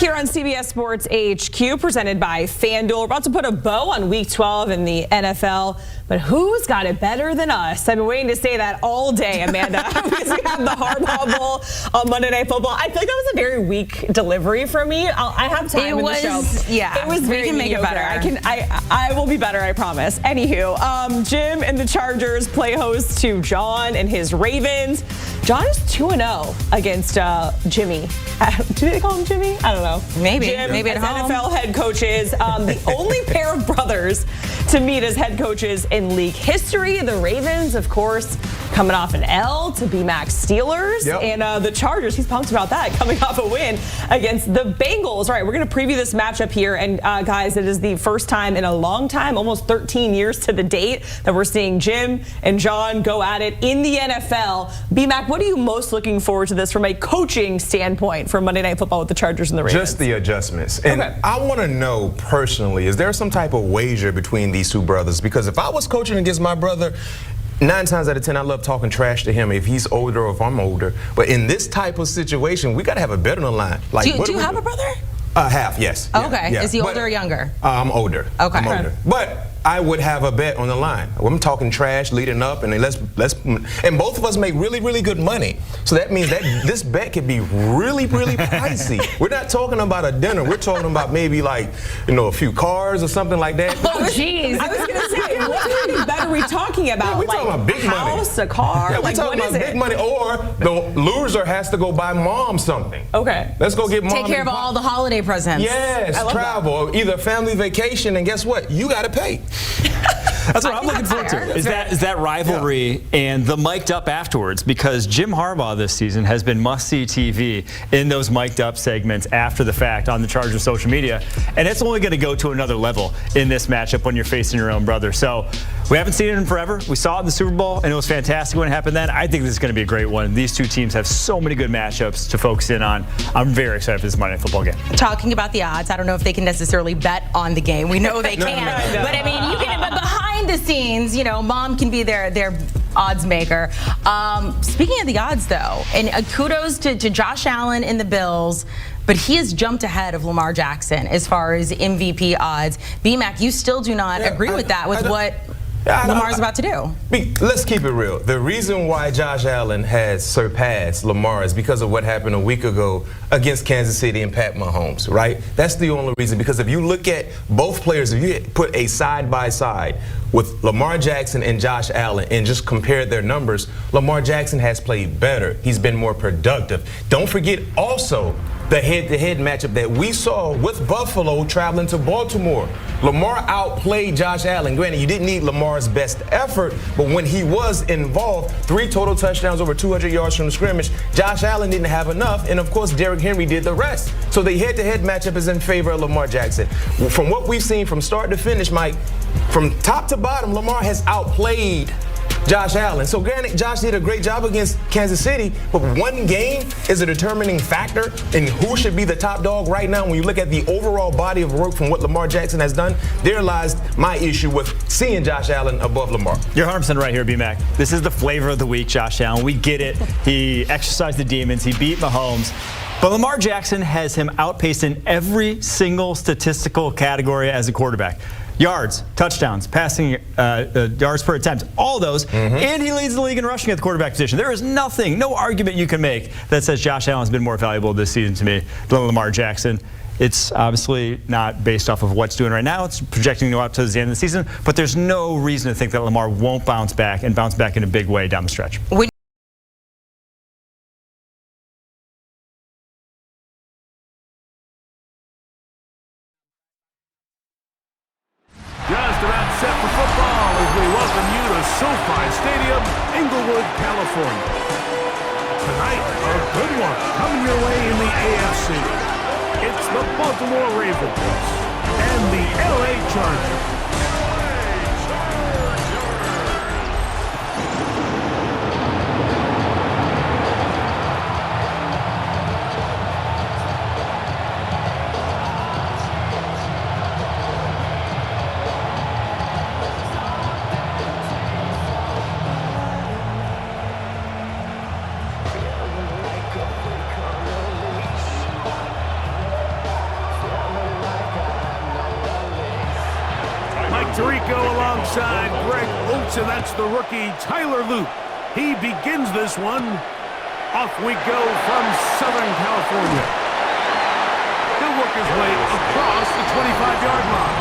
Back here on CBS Sports HQ, presented by FanDuel. We're about to put a bow on Week 12 in the NFL, but who's got it better than us? I've been waiting to say that all day, Amanda. We have the Harbaugh Bowl on Monday Night Football. I feel like that was a very weak delivery for me. I have time in the show. Yeah, it was very we can make mediocre. it better. I will be better, I promise. Anywho, Jim and the Chargers play host to John and his Ravens. John is 2-0 against Jimmy. Do they call him Jimmy? I don't know. Maybe. Jim, Maybe at home. NFL head coaches, the only pair of brothers to meet as head coaches in league history. The Ravens, of course, coming off an L to BMAC's Steelers. Yep. And the Chargers, he's pumped about that, coming off a win against the Bengals. All right, we're going to preview this matchup here. And guys, it is the first time in a long time, almost 13 years to the date, that we're seeing Jim and John go at it in the NFL. BMAC, what are you most looking forward to this from a coaching standpoint for Monday Night Football with the Chargers and the Ravens? Just the adjustments. And okay. I want to know personally, is there some type of wager between these two brothers? Because if I was coaching against my brother, 9 times out of 10, I love talking trash to him if he's older or if I'm older. But in this type of situation, we got to have a bet on the line. Like, do you have a brother? Half, yes. Oh, okay. Yeah. Is he older or younger? I'm older. Okay. I'm older. But I would have a bet on the line. I'm talking trash leading up, and and both of us make really, really good money. So that means that this bet could be really, really pricey. We're not talking about a dinner. We're talking about maybe like, a few cars or something like that. Oh, jeez. I was going to say, what kind of bet are we talking about? Yeah, we're talking about big house, money. A car? Yeah, we're talking about big money. Or the loser has to go buy mom something. Okay. Let's go get mom. Take care of all the holiday presents. Yes, travel, either family vacation, and guess what? You got to pay. That's what I'm looking forward to. Is that rivalry and the mic'd up afterwards, because Jim Harbaugh this season has been must-see TV in those mic'd up segments after the fact on the Chargers social media, and it's only going to go to another level in this matchup when you're facing your own brother. So we haven't seen it in forever. We saw it in the Super Bowl, and it was fantastic when it happened then. I think this is going to be a great one. These two teams have so many good matchups to focus in on. I'm very excited for this Monday Night Football game. Talking about the odds, I don't know if they can necessarily bet on the game. We know they can, but I mean, you can. But behind the scenes, mom can be their odds maker. Speaking of the odds, though, and kudos to Josh Allen and the Bills, but he has jumped ahead of Lamar Jackson as far as MVP odds. BMAC, you still do not agree with that, with what Lamar's about to do. Let's keep it real. The reason why Josh Allen has surpassed Lamar is because of what happened a week ago against Kansas City and Pat Mahomes, right? That's the only reason. Because if you look at both players, if you put a side-by-side with Lamar Jackson and Josh Allen and just compare their numbers, Lamar Jackson has played better. He's been more productive. Don't forget also the head-to-head matchup that we saw with Buffalo traveling to Baltimore. Lamar outplayed Josh Allen. Granted, you didn't need Lamar's best effort, but when he was involved, 3 total touchdowns, over 200 yards from the scrimmage. Josh Allen didn't have enough, and of course, Derrick Henry did the rest. So the head-to-head matchup is in favor of Lamar Jackson. From what we've seen from start to finish, Mike, from top to bottom, Lamar has outplayed Josh Allen. So granted, Josh did a great job against Kansas City, but one game is a determining factor in who should be the top dog right now. When you look at the overall body of work from what Lamar Jackson has done, there lies my issue with seeing Josh Allen above Lamar. You're 100% right here, BMAC. This is the flavor of the week, Josh Allen. We get it. He exercised the demons. He beat Mahomes. But Lamar Jackson has him outpaced in every single statistical category as a quarterback. Yards, touchdowns, passing yards per attempt, all those. And he leads the league in rushing at the quarterback position. There is nothing, no argument you can make that says Josh Allen has been more valuable this season to me than Lamar Jackson. It's obviously not based off of what's doing right now. It's projecting to go up to the end of the season. But there's no reason to think that Lamar won't bounce back and bounce back in a big way down the stretch. Just about set for football as we welcome you to SoFi Stadium, Inglewood, California. Tonight, a good one coming your way in the AFC. It's the Baltimore Ravens and the LA Chargers. side, Greg Oates, and that's the rookie Tyler Loop. He begins this one. Off we go from Southern California. He'll work his way across the 25-yard line.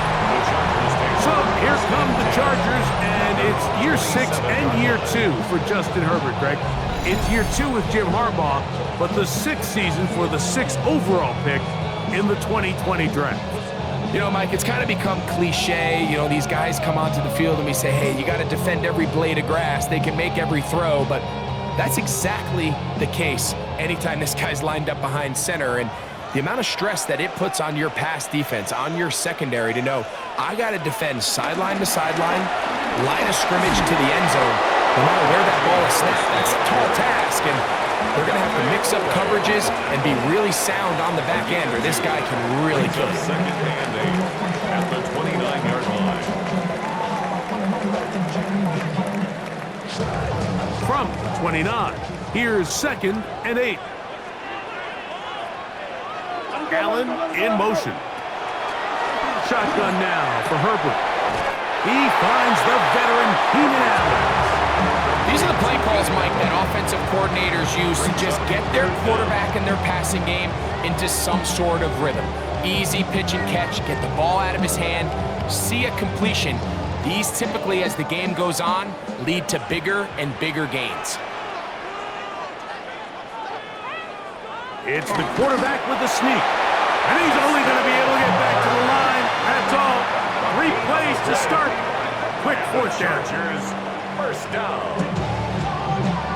So here come the Chargers, and it's year 6 and year 2 for Justin Herbert, Greg. It's year 2 with Jim Harbaugh, but the 6th season for the 6th overall pick in the 2020 draft. You know, Mike, it's kind of become cliche. You know, these guys come onto the field and we say, hey, you got to defend every blade of grass. They can make every throw, but that's exactly the case anytime this guy's lined up behind center. And the amount of stress that it puts on your pass defense, on your secondary to know, I got to defend sideline to sideline, line of scrimmage to the end zone, no matter where that ball is snapped. That's a tall task, and they're going to have to mix up coverages and be really sound on the back end, or this guy can really kill it. Second and 8 at the 29-yard line. From 29, here's 2nd and 8. Allen in motion. Shotgun now for Herbert. He finds the veteran Keenan Allen. These are the play calls, Mike, that offensive coordinators use to just get their quarterback and their passing game into some sort of rhythm. Easy pitch and catch, get the ball out of his hand, see a completion. These typically, as the game goes on, lead to bigger and bigger gains. It's the quarterback with the sneak. And he's only going to be able to get back to the line. That's all. 3 plays to start. Quick fourth down. First down.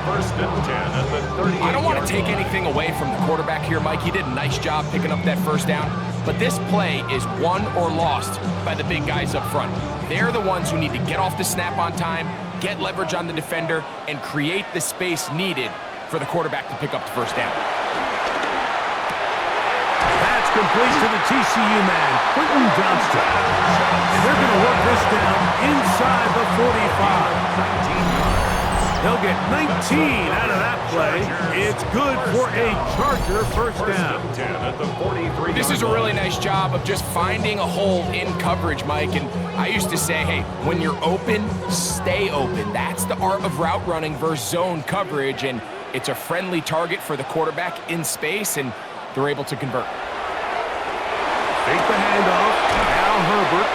First and 10 at the 38. I don't want to take anything away from the quarterback here, Mike. He did a nice job picking up that first down. But this play is won or lost by the big guys up front. They're the ones who need to get off the snap on time, get leverage on the defender, and create the space needed for the quarterback to pick up the first down. That's complete to the TCU man, Quentin Johnston. And they're going to work this down inside the 45. They'll get 19 out of that play. It's good for a Charger first down. 10 at the 43. This is a really nice job of just finding a hole in coverage, Mike. And I used to say, hey, when you're open, stay open. That's the art of route running versus zone coverage. And it's a friendly target for the quarterback in space, and they're able to convert. Take the handoff. Now Herbert.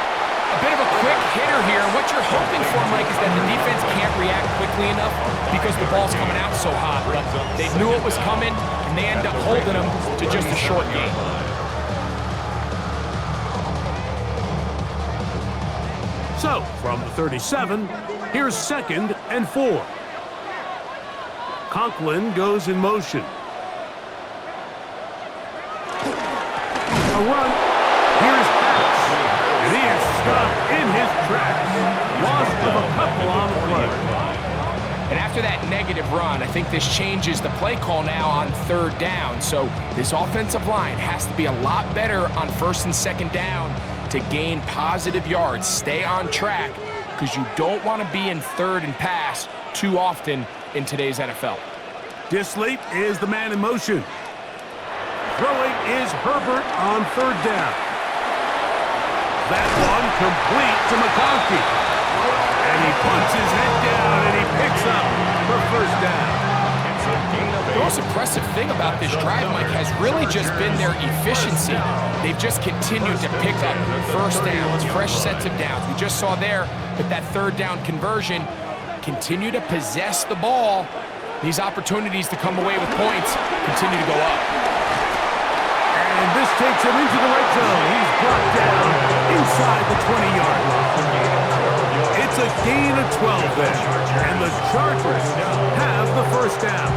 A bit of a quick hitter here. What you're hoping for, Mike, is that the defense can't react quickly enough because the ball's coming out so hot. But they knew it was coming, and they end up holding them to just a short gain. So, from the 37, here's 2nd and 4. Conklin goes in motion. A run. Here's Harris. And he is stopped in his tracks. Loss of a couple on the play. And after that negative run, I think this changes the play call now on 3rd down. So this offensive line has to be a lot better on 1st and 2nd down to gain positive yards. Stay on track, because you don't want to be in 3rd and pass too often in today's NFL. Disley is the man in motion. Throwing is Herbert on 3rd down. That one complete to McConkey. And he puts his head down and he picks up the first down. The most impressive thing about this drive, Mike, has really just been their efficiency. They've just continued to pick up first downs, fresh sets of downs. We just saw there with that 3rd down conversion, continue to possess the ball. These opportunities to come away with points continue to go up. And this takes him into the red zone. He's brought down inside the 20-yard line. It's a gain of 12 there. And the Chargers have the first down.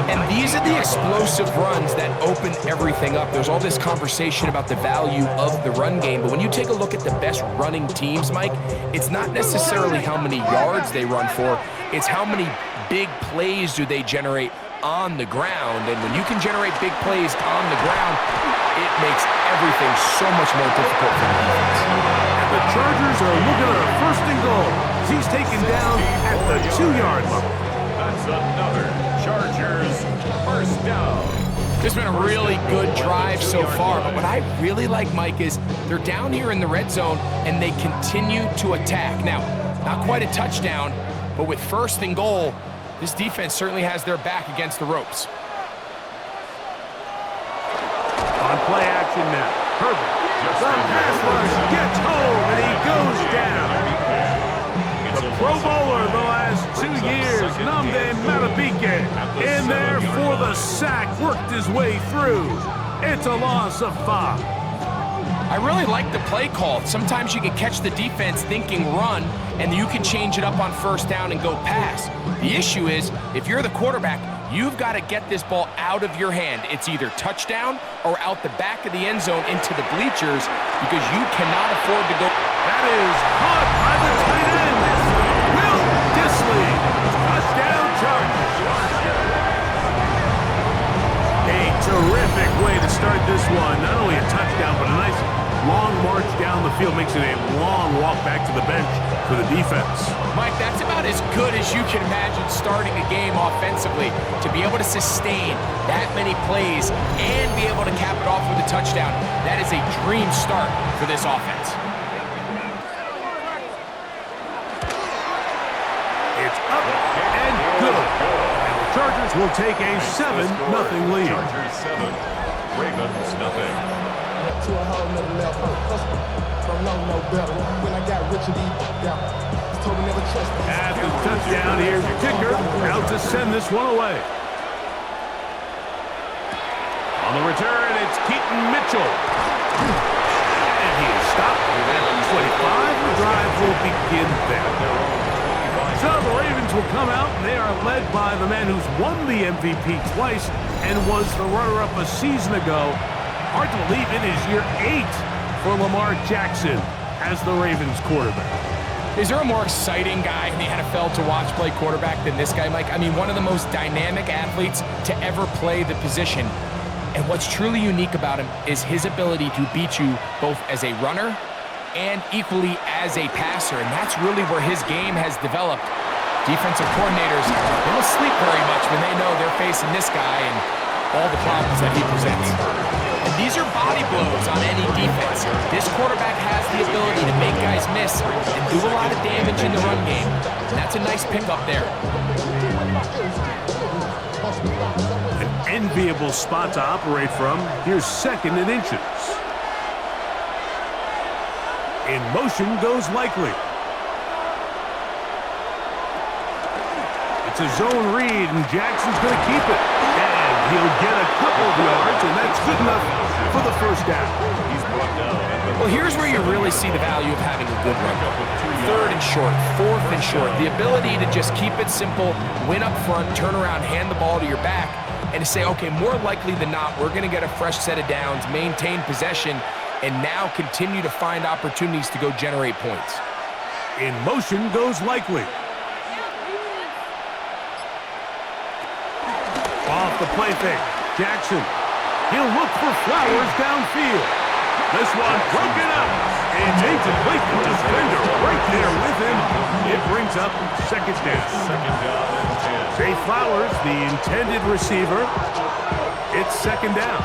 And these are the explosive runs that open everything up. There's all this conversation about the value of the run game, but when you take a look at the best running teams, Mike, it's not necessarily how many yards they run for, it's how many big plays do they generate on the ground. And when you can generate big plays on the ground, it makes everything so much more difficult for the defense. And the Chargers are looking at a 1st and goal. He's taken down at the 2-yard line. That's another Chargers first down. This has been a really good drive so far, but what I really like, Mike, is they're down here in the red zone and they continue to attack. Now, not quite a touchdown, but with 1st and goal, this defense certainly has their back against the ropes. On play action now, Herbert. The pass rush gets home and he goes down. The Pro Bowler the last 2 years, Nnamdi Madubuike, in there for the sack, worked his way through. It's a loss of 5. I really like the play call. Sometimes you can catch the defense thinking run, and you can change it up on 1st down and go pass. The issue is, if you're the quarterback, you've got to get this ball out of your hand. It's either touchdown or out the back of the end zone into the bleachers because you cannot afford to go. That is caught by the tight end, Will Dissly. Touchdown Chargers. A terrific way to start this one. Not only a touchdown, but a nice long march down the field. Makes it a long walk back to the bench for the defense. Mike, that's about as good as you can imagine starting a game offensively. To be able to sustain that many plays and be able to cap it off with a touchdown, that is a dream start for this offense. It's up and good. And the Chargers will take a 7-0 lead. Chargers 7, Ravens nothing. To a whole nother level. From no better. When I got rich and told me never trust me. After the touchdown, here's Kicker out to send this one away. On the return, it's Keaton Mitchell. And he is stopped at 25. The drive will begin there. So the Ravens will come out, and they are led by the man who's won the MVP twice and was the runner-up a season ago. Hard to believe it is year 8 for Lamar Jackson as the Ravens quarterback. Is there a more exciting guy in the NFL to watch play quarterback than this guy, Mike? I mean, one of the most dynamic athletes to ever play the position. And what's truly unique about him is his ability to beat you both as a runner and equally as a passer. And that's really where his game has developed. Defensive coordinators, they don't sleep very much when they know they're facing this guy and all the problems that he presents. And these are body blows on any defense. This quarterback has the ability to make guys miss and do a lot of damage in the run game. And that's a nice pickup there. An enviable spot to operate from. Here's 2nd and inches. In motion goes Likely. It's a zone read, and Jackson's going to keep it. And he'll get a couple of yards, and that's good enough for the 1st down. Well, here's where you really see the value of having a good run. 3rd and short, 4th and short. The ability to just keep it simple, win up front, turn around, hand the ball to your back, and to say, okay, more likely than not, we're going to get a fresh set of downs, maintain possession, and now continue to find opportunities to go generate points. In motion goes Likely. Off the play fake, Jackson. He'll look for Flowers downfield. This one broken up. And James Blake, the defender, right there with him. It brings up 2nd down. 2nd down and 10. Zay Flowers, the intended receiver. It's 2nd down.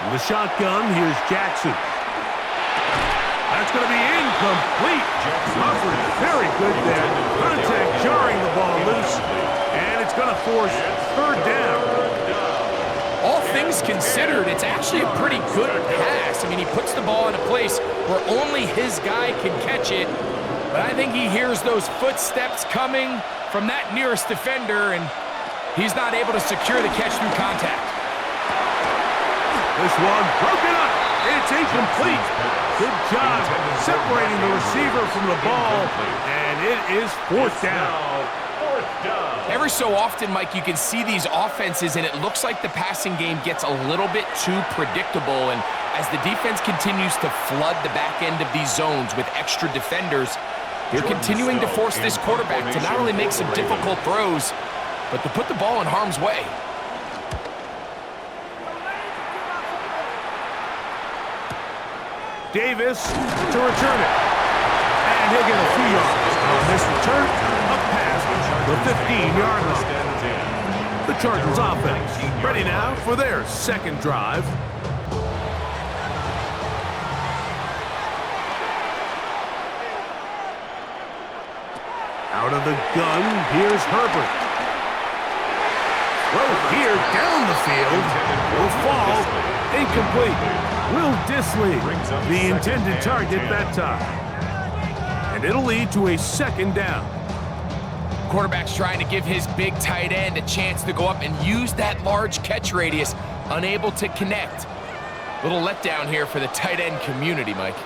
In the shotgun, here's Jackson. That's going to be incomplete. Covered very good there. Contact jarring the ball loose. And it's going to force 3rd down. All things considered, it's actually a pretty good pass. I mean, he puts the ball in a place where only his guy can catch it. But I think he hears those footsteps coming from that nearest defender, and he's not able to secure the catch through contact. This one broken up. It's incomplete. Good job separating the receiver from the ball, and it is 4th down. Every so often, Mike, you can see these offenses, and it looks like the passing game gets a little bit too predictable. And as the defense continues to flood the back end of these zones with extra defenders, they're continuing to force this quarterback to not only make some difficult throws, but to put the ball in harm's way. Davis to return it. And he'll get a few yards on this return up past the 15-yard line. The Chargers offense ready now for their second drive. Out of the gun, here's Herbert. Throw here down the field. Will fall. Incomplete. Will Dissly, the intended target that time. And it'll lead to a second down. Quarterback's trying to give his big tight end a chance to go up and use that large catch radius. Unable to connect. Little letdown here for the tight end community, Mike.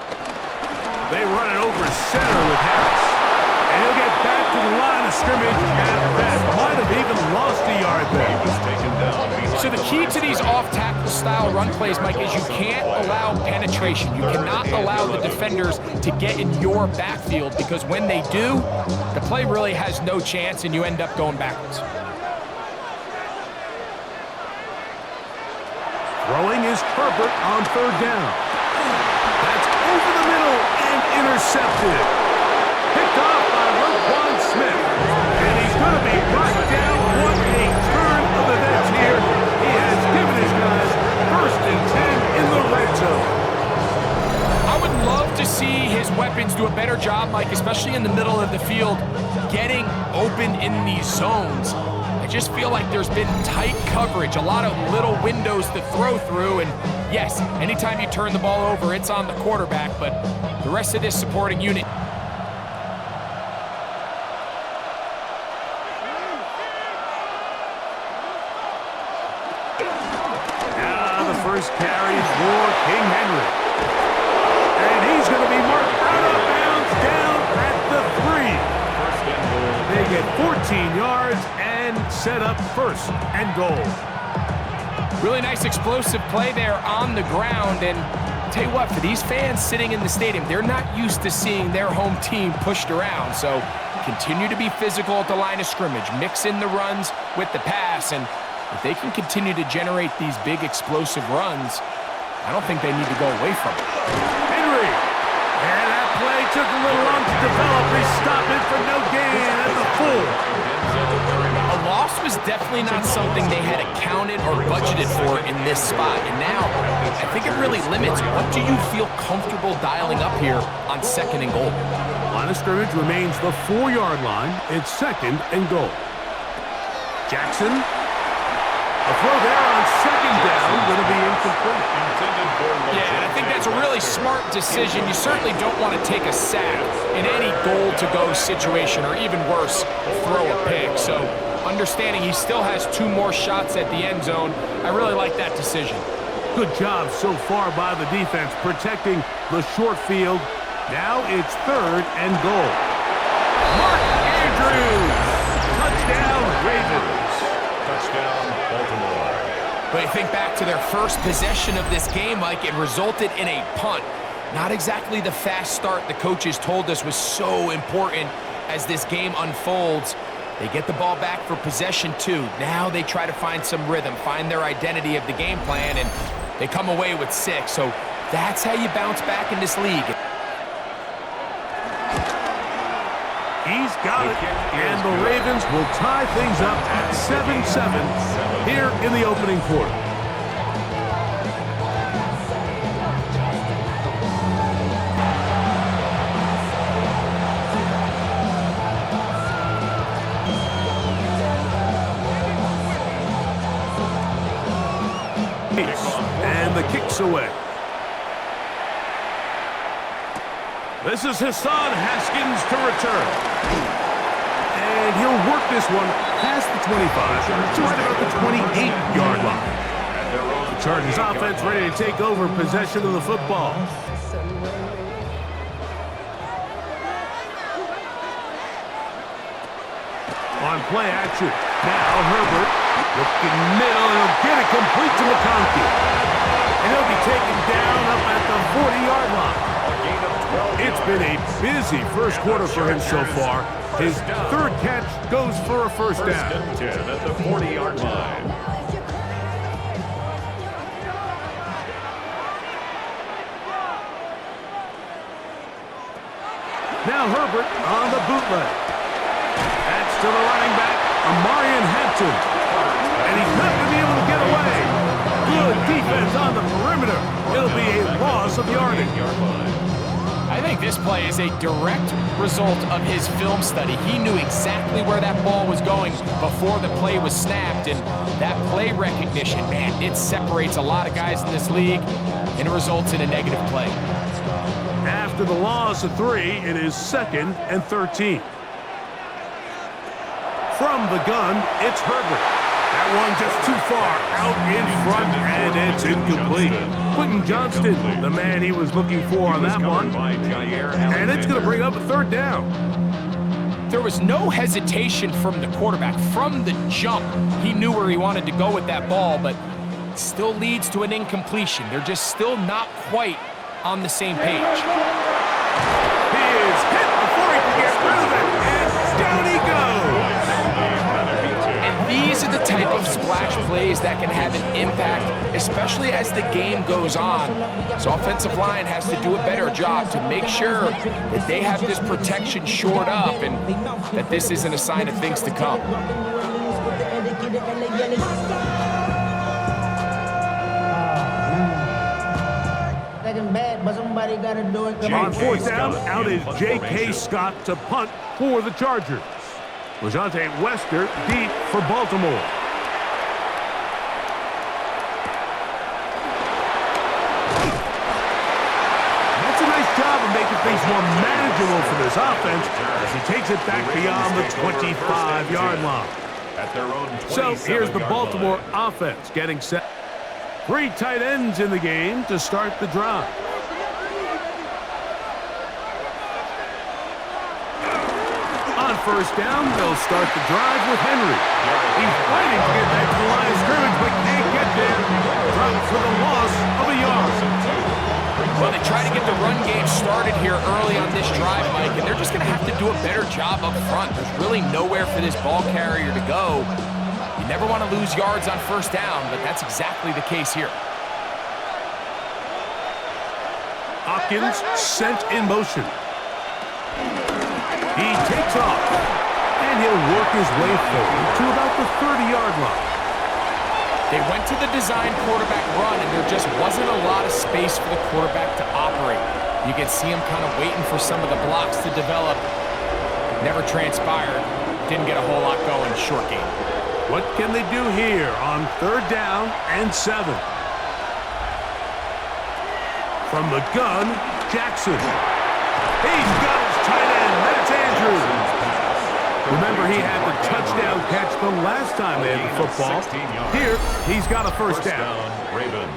They run it over center with Harris. And he'll get back to the line of scrimmage at best. Might have even lost a yard there. So the key to these off-tackle style run plays, Mike, is you can't allow penetration. You cannot allow the defenders to get in your backfield, because when they do, the play really has no chance and you end up going backwards. Throwing is Herbert on third down. That's over the middle and intercepted. Picked off by Roquan Smith. And he's going to be brought down. What a turn of events here. He has given his guys first and 10 in the red zone. I would love to see his weapons do a better job, Mike, especially in the middle of the field, getting open in these zones. I just feel like there's been tight coverage, a lot of little windows to throw through, and yes, anytime you turn the ball over, it's on the quarterback, but the rest of this supporting unit. First carries for King Henry. And he's going to be marked out of bounds down at the 3. They get 14 yards and set up first and goal. Really nice explosive play there on the ground. And tell you what, for these fans sitting in the stadium, they're not used to seeing their home team pushed around. So continue to be physical at the line of scrimmage. Mix in the runs with the pass, and if they can continue to generate these big explosive runs, I don't think they need to go away from it. Henry! And that play took a little long to develop. They stop it for no gain at the 4. A loss was definitely not something they had accounted or budgeted for in this spot. And now, I think it really limits what do you feel comfortable dialing up here on second and goal. Line of scrimmage remains the 4-yard line. It's second and goal. Jackson. A throw there on second down, going to be incomplete. Yeah, and I think that's a really smart decision. You certainly don't want to take a sack in any goal-to-go situation, or even worse, throw a pick. So understanding he still has 2 more shots at the end zone, I really like that decision. Good job so far by the defense protecting the short field. Now it's third and goal. Mark Andrews, touchdown Ravens. Touchdown, Baltimore. But you think back to their first possession of this game, Mike, it resulted in a punt. Not exactly the fast start the coaches told us was so important as this game unfolds. They get the ball back for possession 2. Now they try to find some rhythm, find their identity of the game plan, and they come away with 6. So that's how you bounce back in this league. He's got it, and the Ravens will tie things up at 7-7 here in the opening quarter. And the kick's away. This is Hassan Haskins to return. And he'll work this one past the 25 to right about the 28-yard line. The Chargers offense ready to take over possession of the football. On play action. Now Herbert looking middle, and he'll get it complete to McConkey. And he'll be taken down up at the 40-yard line. It's been a busy first quarter for him so far. His third catch goes for a first down. First and 10 at the 40-yard line. Now Herbert on the bootleg. That's to the running back, Amarian Hampton. And he's not going to be able to get away. Good defense on the perimeter. It'll be a loss of yardage. I think this play is a direct result of his film study. He knew exactly where that ball was going before the play was snapped, and that play recognition, man, it separates a lot of guys in this league, and it results in a negative play. After the loss of 3, it is 2nd and 13. From the gun, it's Herbert. That one just too far out in front, and it's incomplete. Quentin Johnston, the man he was looking for on that one. And it's going to bring up a 3rd down. There was no hesitation from the quarterback. From the jump, he knew where he wanted to go with that ball, but it still leads to an incompletion. They're just still not quite on the same page. He is hit before he can get rid of it, and down he goes. These are the type of splash plays that can have an impact, especially as the game goes on. So offensive line has to do a better job to make sure that they have this protection shored up and that this isn't a sign of things to come. On 4th down, out is J.K. Scott to punt for the Chargers. Lejante Wester deep for Baltimore. That's a nice job of making things more manageable for this offense as he takes it back beyond the 25-yard line. So here's the Baltimore offense getting set. 3 tight ends in the game to start the drive. On 1st down, they'll start the drive with Henry. He's fighting to get back to the line of scrimmage, but can't get there. Drops for the loss of a yard. Well, they try to get the run game started here early on this drive, Mike, and they're just going to have to do a better job up front. There's really nowhere for this ball carrier to go. You never want to lose yards on 1st down, but that's exactly the case here. Hopkins sent in motion. He takes off, and he'll work his way forward to about the 30-yard line. They went to the design quarterback run, and there just wasn't a lot of space for the quarterback to operate. You can see him kind of waiting for some of the blocks to develop. Never transpired. Didn't get a whole lot going short game. What can they do here on 3rd down and 7? From the gun, Jackson. He's got his tight end. That's Andrews. Remember, he had the touchdown catch the last time they had the football. Here, he's got a 1st down. Ravens.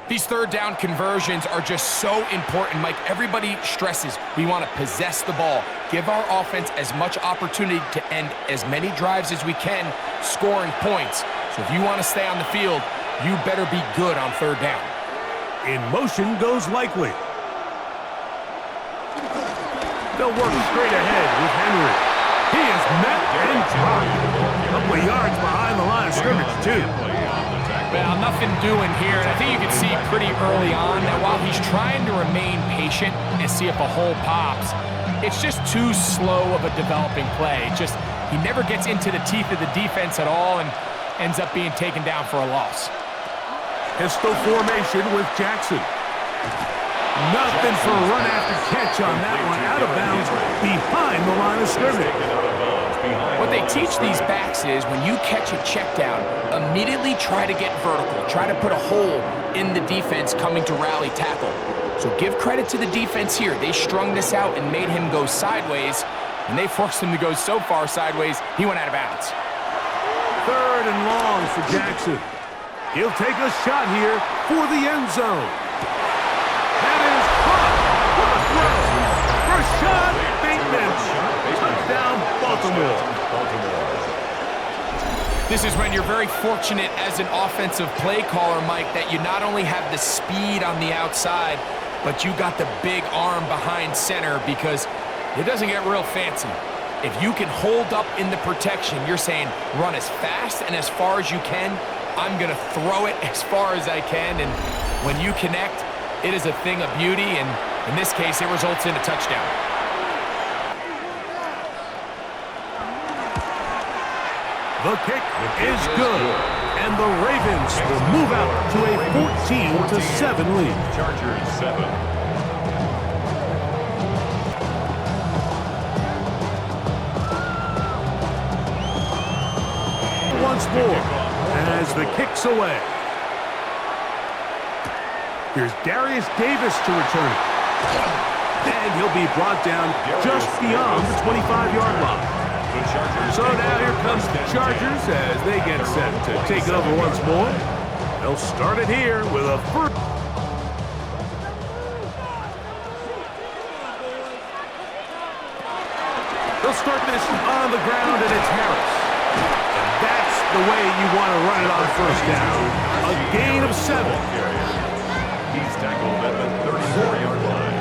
These 3rd down conversions are just so important, Mike. Everybody stresses we want to possess the ball, give our offense as much opportunity to end as many drives as we can, scoring points. So if you want to stay on the field, you better be good on 3rd down. In motion goes Likely. They'll work straight ahead with Henry. He is met and dropped. A couple of yards behind the line of scrimmage, too. Well, nothing doing here, and I think you can see pretty early on that while he's trying to remain patient and see if a hole pops, it's just too slow of a developing play. He never gets into the teeth of the defense at all and ends up being taken down for a loss. Pistol formation with Jackson. Nothing for a run after catch on that one. Out of bounds behind the line of scrimmage. What they teach these backs is when you catch a check down, immediately try to get vertical. Try to put a hole in the defense coming to rally tackle. So give credit to the defense here. They strung this out and made him go sideways, and they forced him to go so far sideways, he went out of bounds. 3rd and long for Jackson. He'll take a shot here for the end zone. That is caught. What a throw. Rashad Bateman. Touchdown, Baltimore. This is when you're very fortunate as an offensive play caller, Mike, that you not only have the speed on the outside, but you got the big arm behind center, because it doesn't get real fancy. If you can hold up in the protection, you're saying run as fast and as far as you can, I'm going to throw it as far as I can. And when you connect, it is a thing of beauty. And in this case, it results in a touchdown. The kick is good, and the Ravens will move out to a 14-7 lead. Chargers 7. Once more, as the kick's away. Here's Darius Davis to return it. And he'll be brought down just beyond the 25-yard line. So now here comes the Chargers as they get set to take it over once more. They'll start it here with a first. They'll start this on the ground, and it's Harris. And that's the way you want to run it on first down. A gain of 7. He's tackled at the 34-yard line.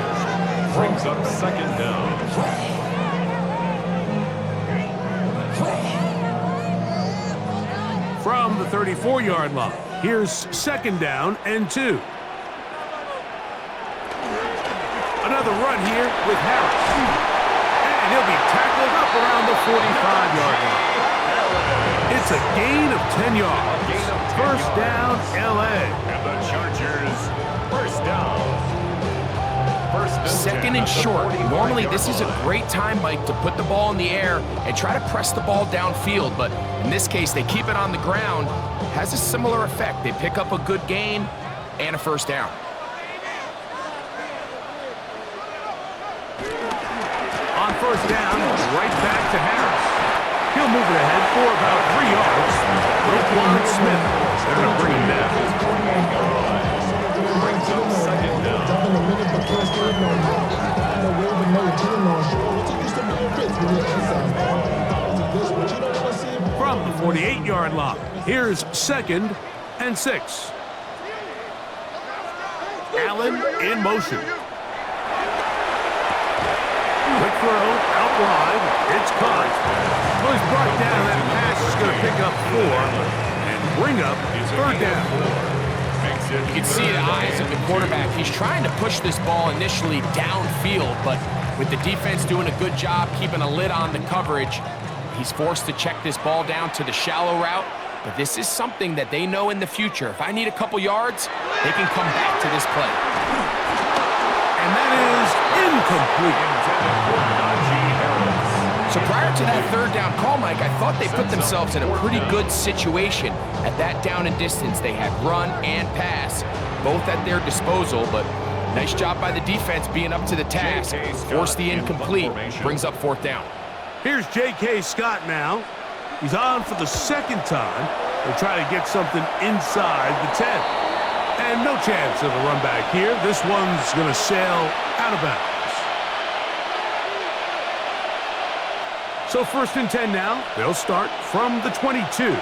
Brings up second down. From the 34-yard line, here's second down and 2. Another run here with Harris. And he'll be tackled up around the 45-yard line. It's a gain of 10 yards. First down, L.A. And the Chargers, first down. Second and short. Normally, this is a great time, Mike, to put the ball in the air and try to press the ball downfield. But in this case, they keep it on the ground. Has a similar effect. They pick up a good gain and a first down. On first down, right back to Harris. He'll move it ahead for about 3 yards. Roquan Smith, they're going to bring him down. Brings up second down. From the 48-yard line, here's second and 6. Allen in motion. Quick throw, out wide. It's caught. Well, he's brought down. That pass is going to pick up 4 and bring up third down. You can see the eyes of the quarterback. He's trying to push this ball initially downfield, but with the defense doing a good job keeping a lid on the coverage, he's forced to check this ball down to the shallow route. But this is something that they know in the future. If I need a couple yards, they can come back to this play. And that is incomplete. So prior to that third down call, Mike, I thought they put themselves in a pretty good situation. At that down and distance, they had run and pass, both at their disposal, but nice job by the defense being up to the task. Forced the incomplete, brings up fourth down. Here's J.K. Scott now. He's on for the second time. They'll try to get something inside the 10. And no chance of a run back here. This one's going to sail out of bounds. So first and 10 now. They'll start from the 22.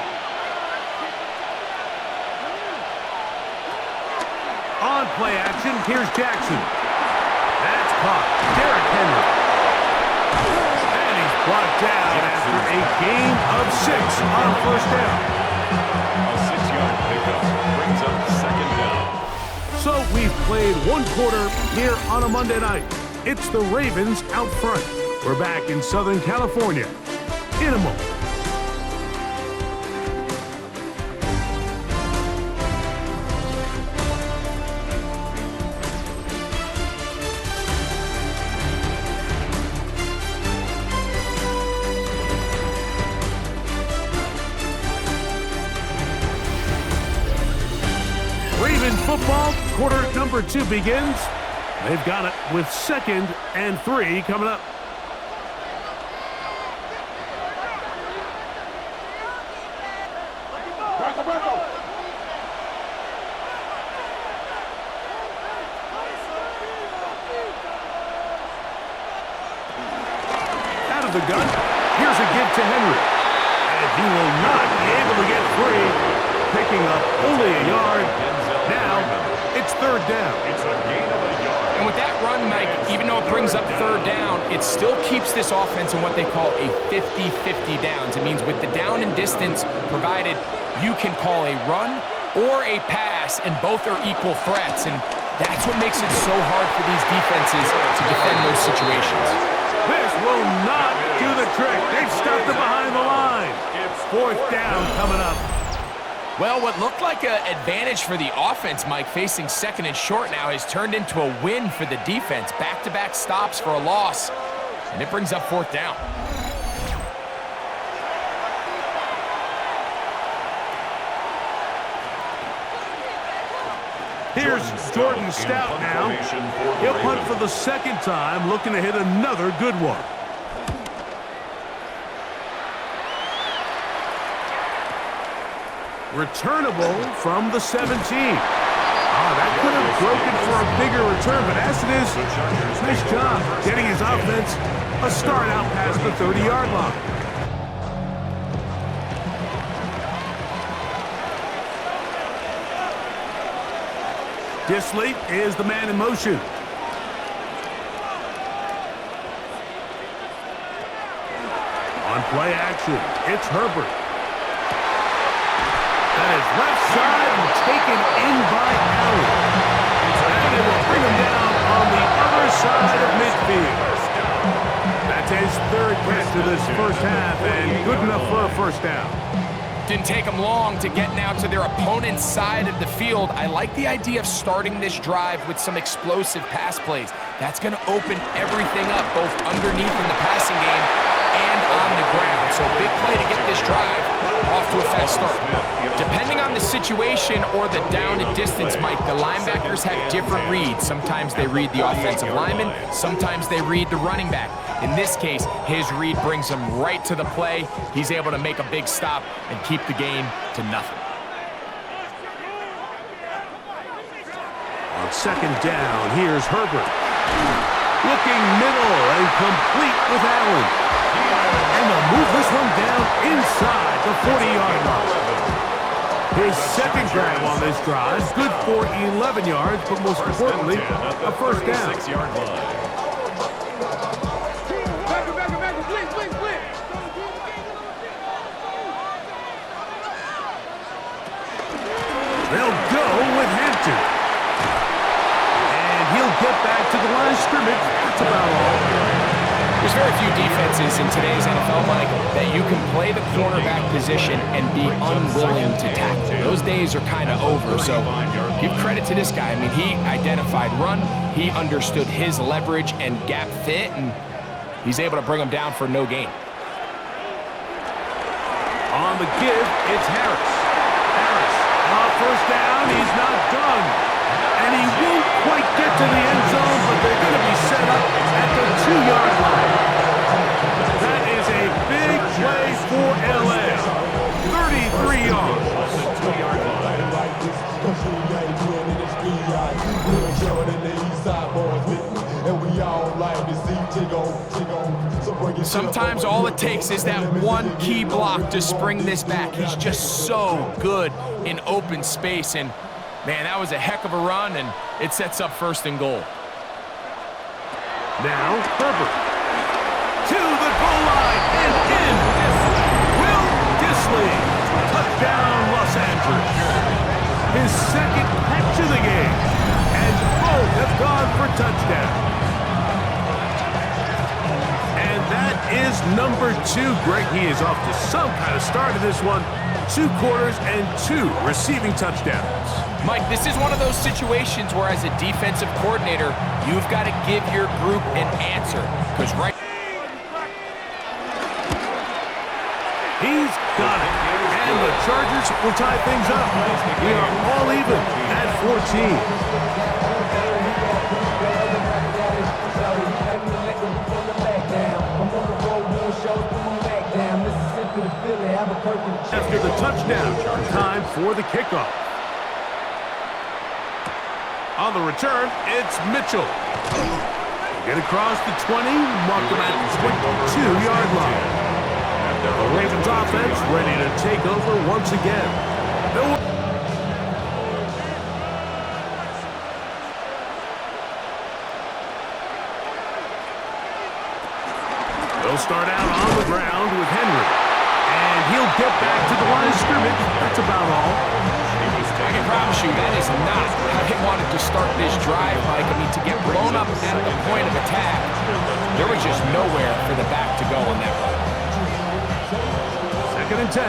On play action, here's Jackson. That's caught. Derrick Henry. And he's brought down after a gain of 6 on first down. A 6-yard pickup brings up second down. So we've played one quarter here on a Monday night. It's the Ravens out front. We're back in Southern California in a moment. Raven football, quarter number 2 begins. They've got it with second and 3 coming up. Out of the gun, here's a give to Henry. And he will not be able to get free, picking up only a yard. Now, it's It's third down. It's a gain of a yard. And with that run, Mike, even though it brings up third down, it still keeps this offense in what they call a 50-50 downs. It means with the down and distance provided, you can call a run or a pass, and both are equal threats. And that's what makes it so hard for these defenses to defend those situations. This will not do the trick. They've stopped it behind the line. It's fourth down coming up. Well, what looked like an advantage for the offense, Mike, facing second and short now, has turned into a win for the defense. Back-to-back stops for a loss, and it brings up fourth down. Here's Jordan Stout now. He'll punt for the second time, looking to hit another good one. Returnable from the 17. That could have broken for a bigger return, but as it is, nice job getting his offense a start out past the 30-yard line. Disley is the man in motion. On play action, it's Herbert. That is left side and taken in by Allen. And it will bring him down on the other side of midfield. That's his third catch of this first half, and good enough for a first down. Didn't take them long to get now to their opponent's side of the field. I like the idea of starting this drive with some explosive pass plays. That's going to open everything up, both underneath in the passing game and on the ground. So big play to get this drive off to a fast start. Depending on the situation or the down and distance, Mike, the linebackers have different reads. Sometimes they read the offensive lineman, sometimes they read the running back. In this case, his read brings him right to the play. He's able to make a big stop and keep the game to nothing. On second down, here's Herbert. Looking middle and complete with Allen. And they'll move this one down inside the 40-yard line. His second grab on this drive, good for 11 yards, but most importantly, a first down. 6-yard line. They'll go with Hampton. And he'll get back to the line of scrimmage. That's about all. There's very few defenses in today's NFL, Mike, that you can play the cornerback position and be unwilling to tackle. Those days are kind of over, so give credit to this guy. I mean, he identified run, he understood his leverage and gap fit, and he's able to bring him down for no gain. On the give, it's Harris. First down, he's not done. And he won't quite get to the end zone, but they're going to be set up at the 2-yard line. That is a big play for LA. 33 yards. Sometimes all it takes is that one key block to spring this back. He's just so good in open space, and man, that was a heck of a run, and it sets up first and goal. Now Herbert to the goal line and in. Will Disley, touchdown Los Angeles. His second catch of the game, and both have gone for touchdown. That is number 2. Greg, he is off to some kind of start in this one. 2 quarters and 2 receiving touchdowns. Mike, this is one of those situations where as a defensive coordinator, you've got to give your group an answer. Because right... He's got it. And the Chargers will tie things up. We are all even at 14. After the touchdown, time for the kickoff. On the return, it's Mitchell. Get across the 20, mark him at the 22-yard line. The Ravens offense ready to take over once again. start out on the ground with Henry. And he'll get back to the line of scrimmage. That's about all. I can promise you that is not how they wanted to start this drive, Mike. I mean, to get blown up at the point of attack, there was just nowhere for the back to go on that run. 2nd and 10.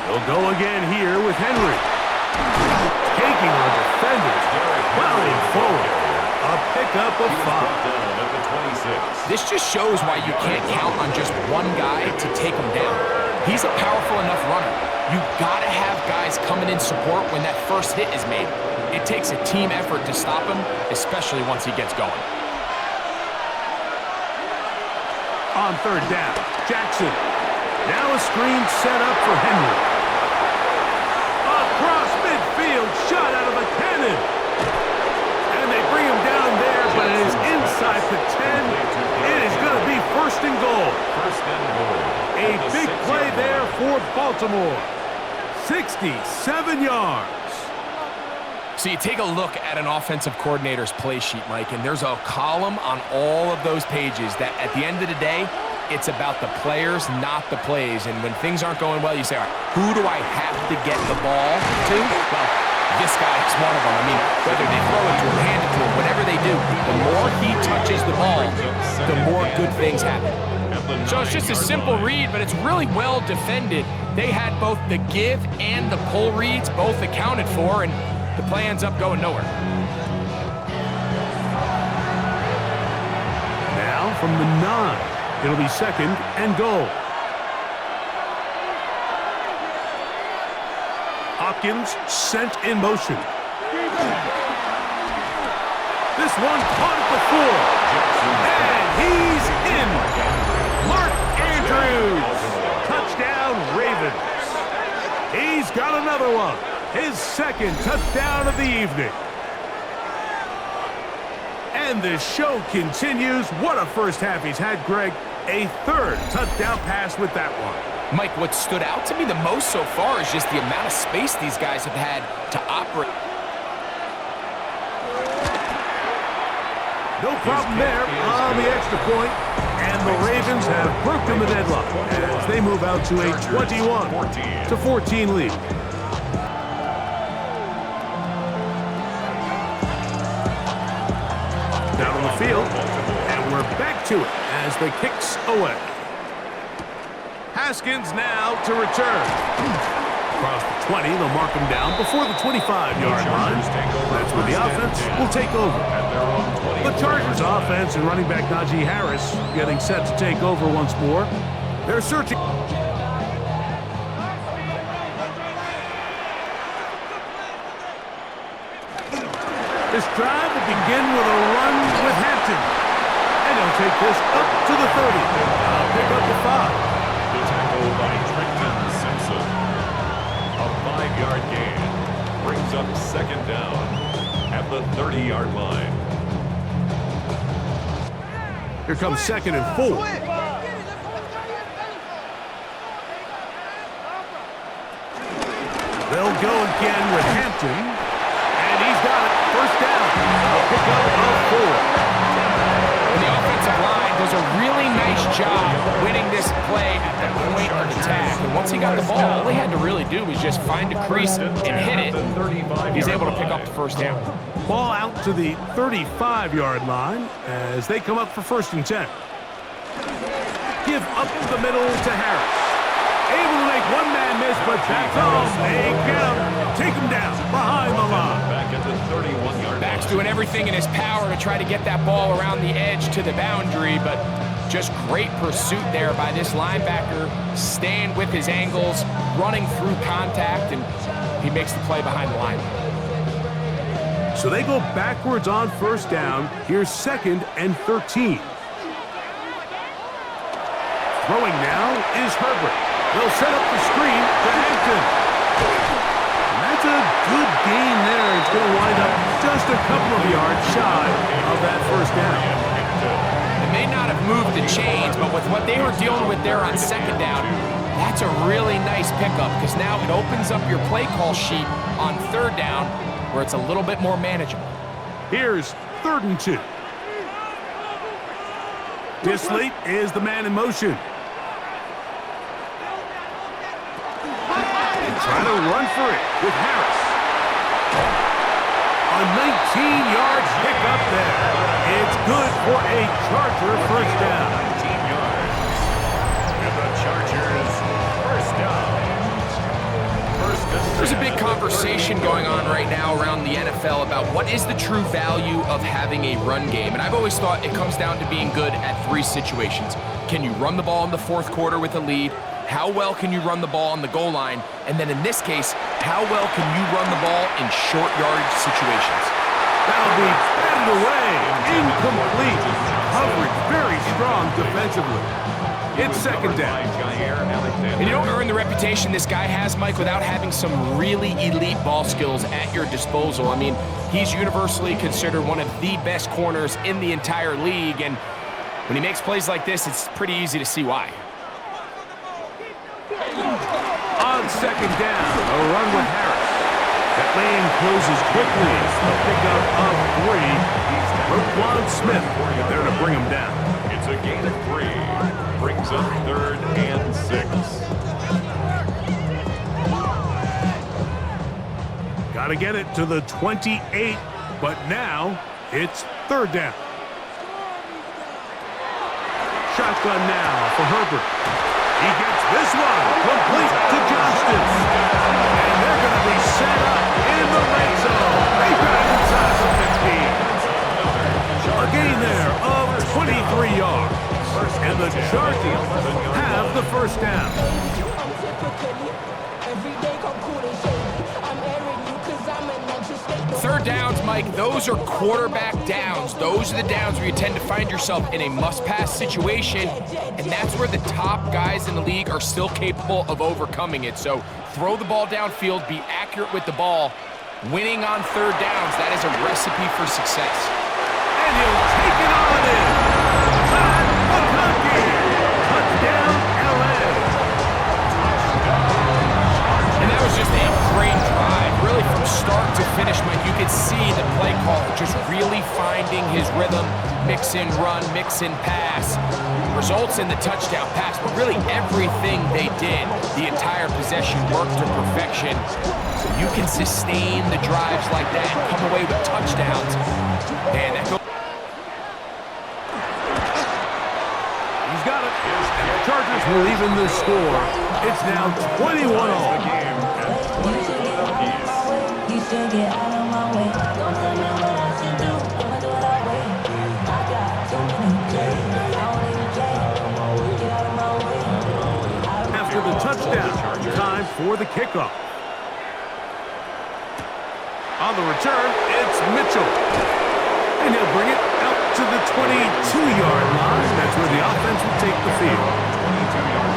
He'll go again here with Henry. Taking on defenders, plowing forward. A pickup of 5. This just shows why you can't count on just one guy to take him down. He's a powerful enough runner. You gotta have guys coming in support when that first hit is made. It takes a team effort to stop him, especially once he gets going. On 3rd down, Jackson. Now a screen set up for Henry. Across midfield, shot out of a cannon. And they bring him down there, but it is inside the 10. It is going to be 1st and goal. A big play there for Baltimore. 67 yards. So you take a look at an offensive coordinator's play sheet, Mike, and there's a column on all of those pages that at the end of the day, it's about the players, not the plays. And when things aren't going well, you say, all right, who do I have to get the ball to? Well, this guy is one of them. I mean, whether they throw it to him, hand it to him, whatever they do, the more he touches the ball, the more good things happen. So it's just a simple read, but it's really well defended. They had both the give and the pull reads both accounted for, and the play ends up going nowhere. Now from the 9, it'll be 2nd and goal. Hopkins sent in motion. This one caught at the 4. And he's in. Mark Andrews. Touchdown, Ravens. He's got another one. His 2nd touchdown of the evening. And the show continues. What a first half he's had, Greg. A 3rd touchdown pass with that one. Mike, what stood out to me the most so far is just the amount of space these guys have had to operate. No problem there on the extra point. And the Ravens have broken the deadlock as they move out to a 21-14 lead. Down on the field, and we're back to it as the kick's away. Haskins now to return. Across the 20, they'll mark him down before the 25-yard line. That's where the offense will take over. The Chargers offense and running back Najee Harris getting set to take over once more. They're searching. This drive will begin with a run with Hampton. And he'll take this up to the 30. Pick up the 5. The tackle by Trenton Simpson. A 5-yard gain brings up 2nd down at the 30-yard line. Here comes 2nd and 4. They'll go again with Hampton. And he's got it. 1st down. A pickup of 4. And the offensive line does a really nice job winning this play at the point of attack. And once he got the ball, all he had to really do was just find a crease and hit it. He's able to pick up the 1st down. Ball out to the 35-yard line as they come up for 1st and 10. Give up the middle to Harris. Able to make one man miss, but that's all. They get him. Take him down behind the line. Back at the 31-yard line. Back's doing everything in his power to try to get that ball around the edge to the boundary, but just great pursuit there by this linebacker, staying with his angles, running through contact, and he makes the play behind the line. So they go backwards on 1st down. Here's 2nd and 13. Throwing now is Herbert. They'll set up the screen to Hampton. And that's a good gain there. It's going to wind up just a couple of yards shy of that 1st down. It may not have moved the chains, but with what they were dealing with there on 2nd down, That's a really nice pickup because now it opens up your play call sheet on third down where it's a little bit more manageable. Here's 3rd and 2. Disley is the man in motion. Trying to run for it with Harris. A 19-yard pickup there. It's good for a Charger first down. 19 yards. And the Chargers first down. There's a big conversation going on right now around the NFL about what is the true value of having a run game. And I've always thought it comes down to being good at 3 situations. Can you run the ball in the 4th quarter with a lead? How well can you run the ball on the goal line? And then in this case, how well can you run the ball in short yardage situations? That'll be batted away. Incomplete. Coverage very strong defensively. It's 2nd down. And you don't earn the reputation this guy has, Mike, without having some really elite ball skills at your disposal. I mean, he's universally considered one of the best corners in the entire league. And when he makes plays like this, it's pretty easy to see why. On 2nd down, a run with Harris. That lane closes quickly. A pickup of 3. Roquan Smith there to bring him down. It's a gain of 3. Brings up 3rd and 6. Got to get it to the 28, but now it's 3rd down. Shotgun now for Herbert. He gets this one complete to Johnston. And they're going to be set up in the red zone. They got inside the 15. A gain there of 23 yards. And the Chargers have the first down. Third downs, Mike, those are quarterback downs. Those are the downs where you tend to find yourself in a must-pass situation, and that's where the top guys in the league are still capable of overcoming it. So throw the ball downfield, be accurate with the ball. Winning on third downs, that is a recipe for success. And he'll take it on in. Touchdown, LA. And that was just a great drive. Really from start to finish, Mike, you could see the play caller just really finding his rhythm, mix in run, mix in pass. Results in the touchdown pass, but really everything they did, the entire possession worked to perfection. So you can sustain the drives like that and come away with touchdowns. And that goes. He's got it. And the Chargers will even the score. It's now 21-all. After the touchdown, time for the kickoff. On the return, it's Mitchell. And he'll bring it out to the 22-yard line. That's where the offense will take the field.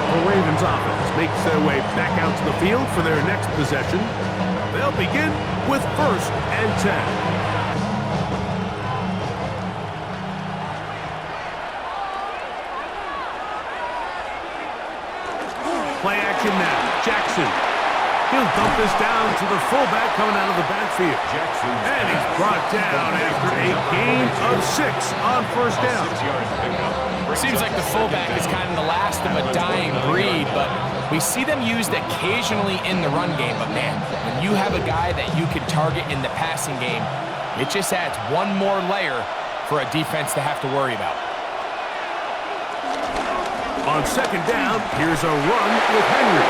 The Ravens offense makes their way back out to the field for their next possession. They'll begin with 1st and 10. Play action now. Jackson. He'll dump this down to the fullback coming out of the backfield. And he's brought down after a gain of 6 on 1st down. Seems like the fullback is kind of the last of a dying breed, but we see them used occasionally in the run game. But man, when you have a guy that you can target in the passing game, it just adds one more layer for a defense to have to worry about. On 2nd down, here's a run with Henry.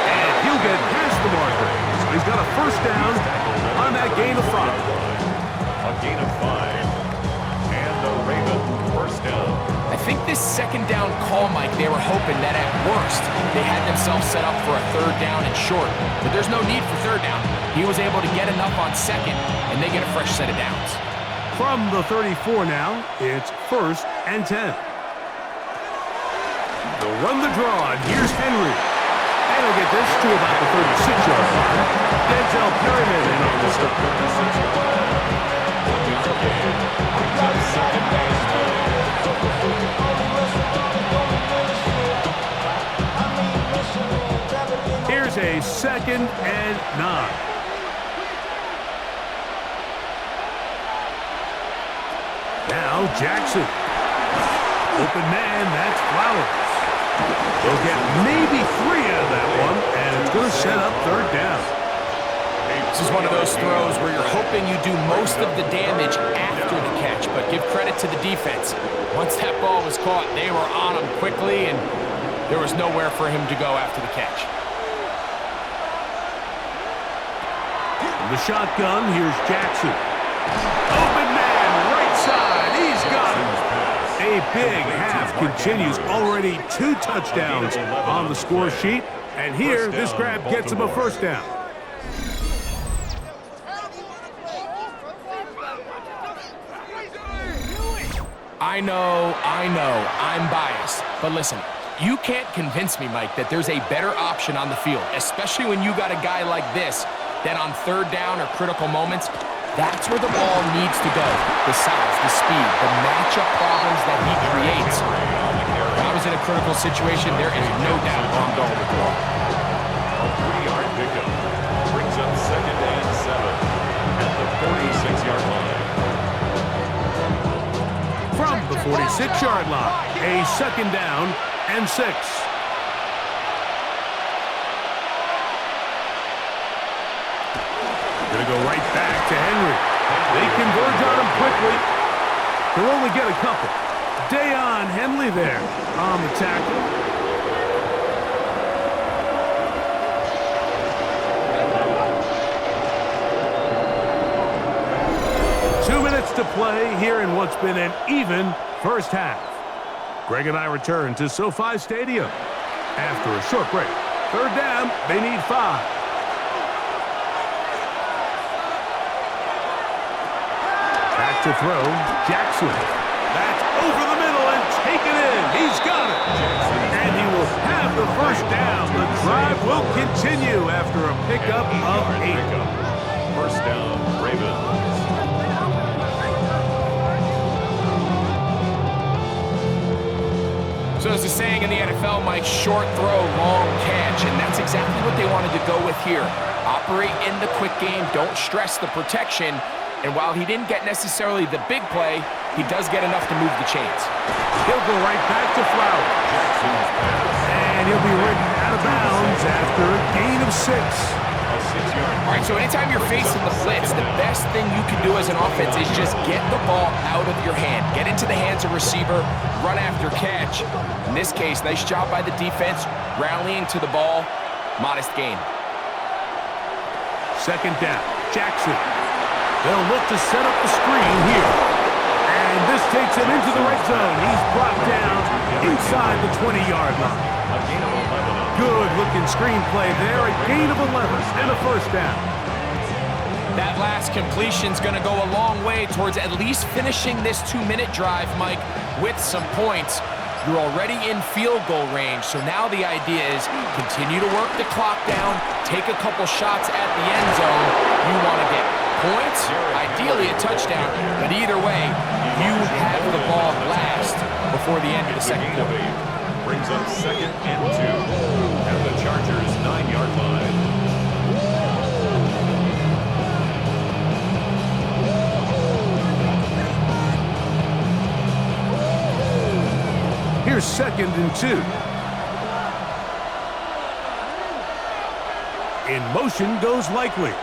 And he'll get past the marker. So he's got a 1st down on that gain of 5. A gain of 5. And the Ravens first down. I think this 2nd down call, Mike, they were hoping that at worst they had themselves set up for a 3rd down and short. But there's no need for 3rd down. He was able to get enough on 2nd, and they get a fresh set of downs. From the 34 now, it's 1st and 10. They'll run the draw, and here's Henry. And he'll get this to about the 36-yard line. Denzel Perryman in on the stop. 2nd and 9. Now Jackson. Open man, that's Flowers. They'll get maybe 3 out of that one, and it's going to set up 3rd down. This is one of those throws where you're hoping you do most of the damage after the catch, but give credit to the defense. Once that ball was caught, they were on him quickly, and there was nowhere for him to go after the catch. In the shotgun, here's Jackson. Open man, right side, he's got it. A big half continues, already 2 touchdowns on the score sheet, and here this grab gets him a 1st down. I know, I'm biased. But listen, you can't convince me, Mike, that there's a better option on the field, especially when you got a guy like this, that on 3rd down or critical moments, that's where the ball needs to go. The size, the speed, the matchup problems that he creates. If I was in a critical situation, there is no doubt I'm going with the ball. A 3-yard pickup brings up 2nd and 7 at the 46-yard line. From the 46-yard line, a 2nd down and 6. Gonna go right back to Henry. They converge on him quickly. They'll only get a couple. Deion Henley there on the tackle. To play here in what's been an even first half. Greg and I return to SoFi Stadium after a short break. 3rd down, they need 5. Back to throw, Jackson. That's over the middle and taken in. He's got it. And he will have the 1st down. The drive will continue after a pickup of 8. 1st down, Ravens. So there's a saying in the NFL, Mike, short throw, long catch, and that's exactly what they wanted to go with here. Operate in the quick game, don't stress the protection, and while he didn't get necessarily the big play, he does get enough to move the chains. He'll go right back to Flowers. And he'll be ridden out of bounds after a gain of 6. All right, so anytime you're facing the blitz, the best thing you can do as an offense is just get the ball out of your hand. Get into the hands of receiver, run after catch. In this case, nice job by the defense, rallying to the ball, modest gain. 2nd down, Jackson. They'll look to set up the screen here. And this takes him into the red zone. He's brought down inside the 20-yard line. A gain of 11. Good-looking screenplay there, a gain of 11 and a 1st down. That last completion's going to go a long way towards at least finishing this 2-minute drive, Mike, with some points. You're already in field goal range, so now the idea is continue to work the clock down, take a couple shots at the end zone. You want to get points, ideally a touchdown, but either way, you have the ball last before the end of the 2nd quarter. Brings up 2nd and 2 at the Chargers' 9-yard line. Here's 2nd and 2. In motion goes Likely.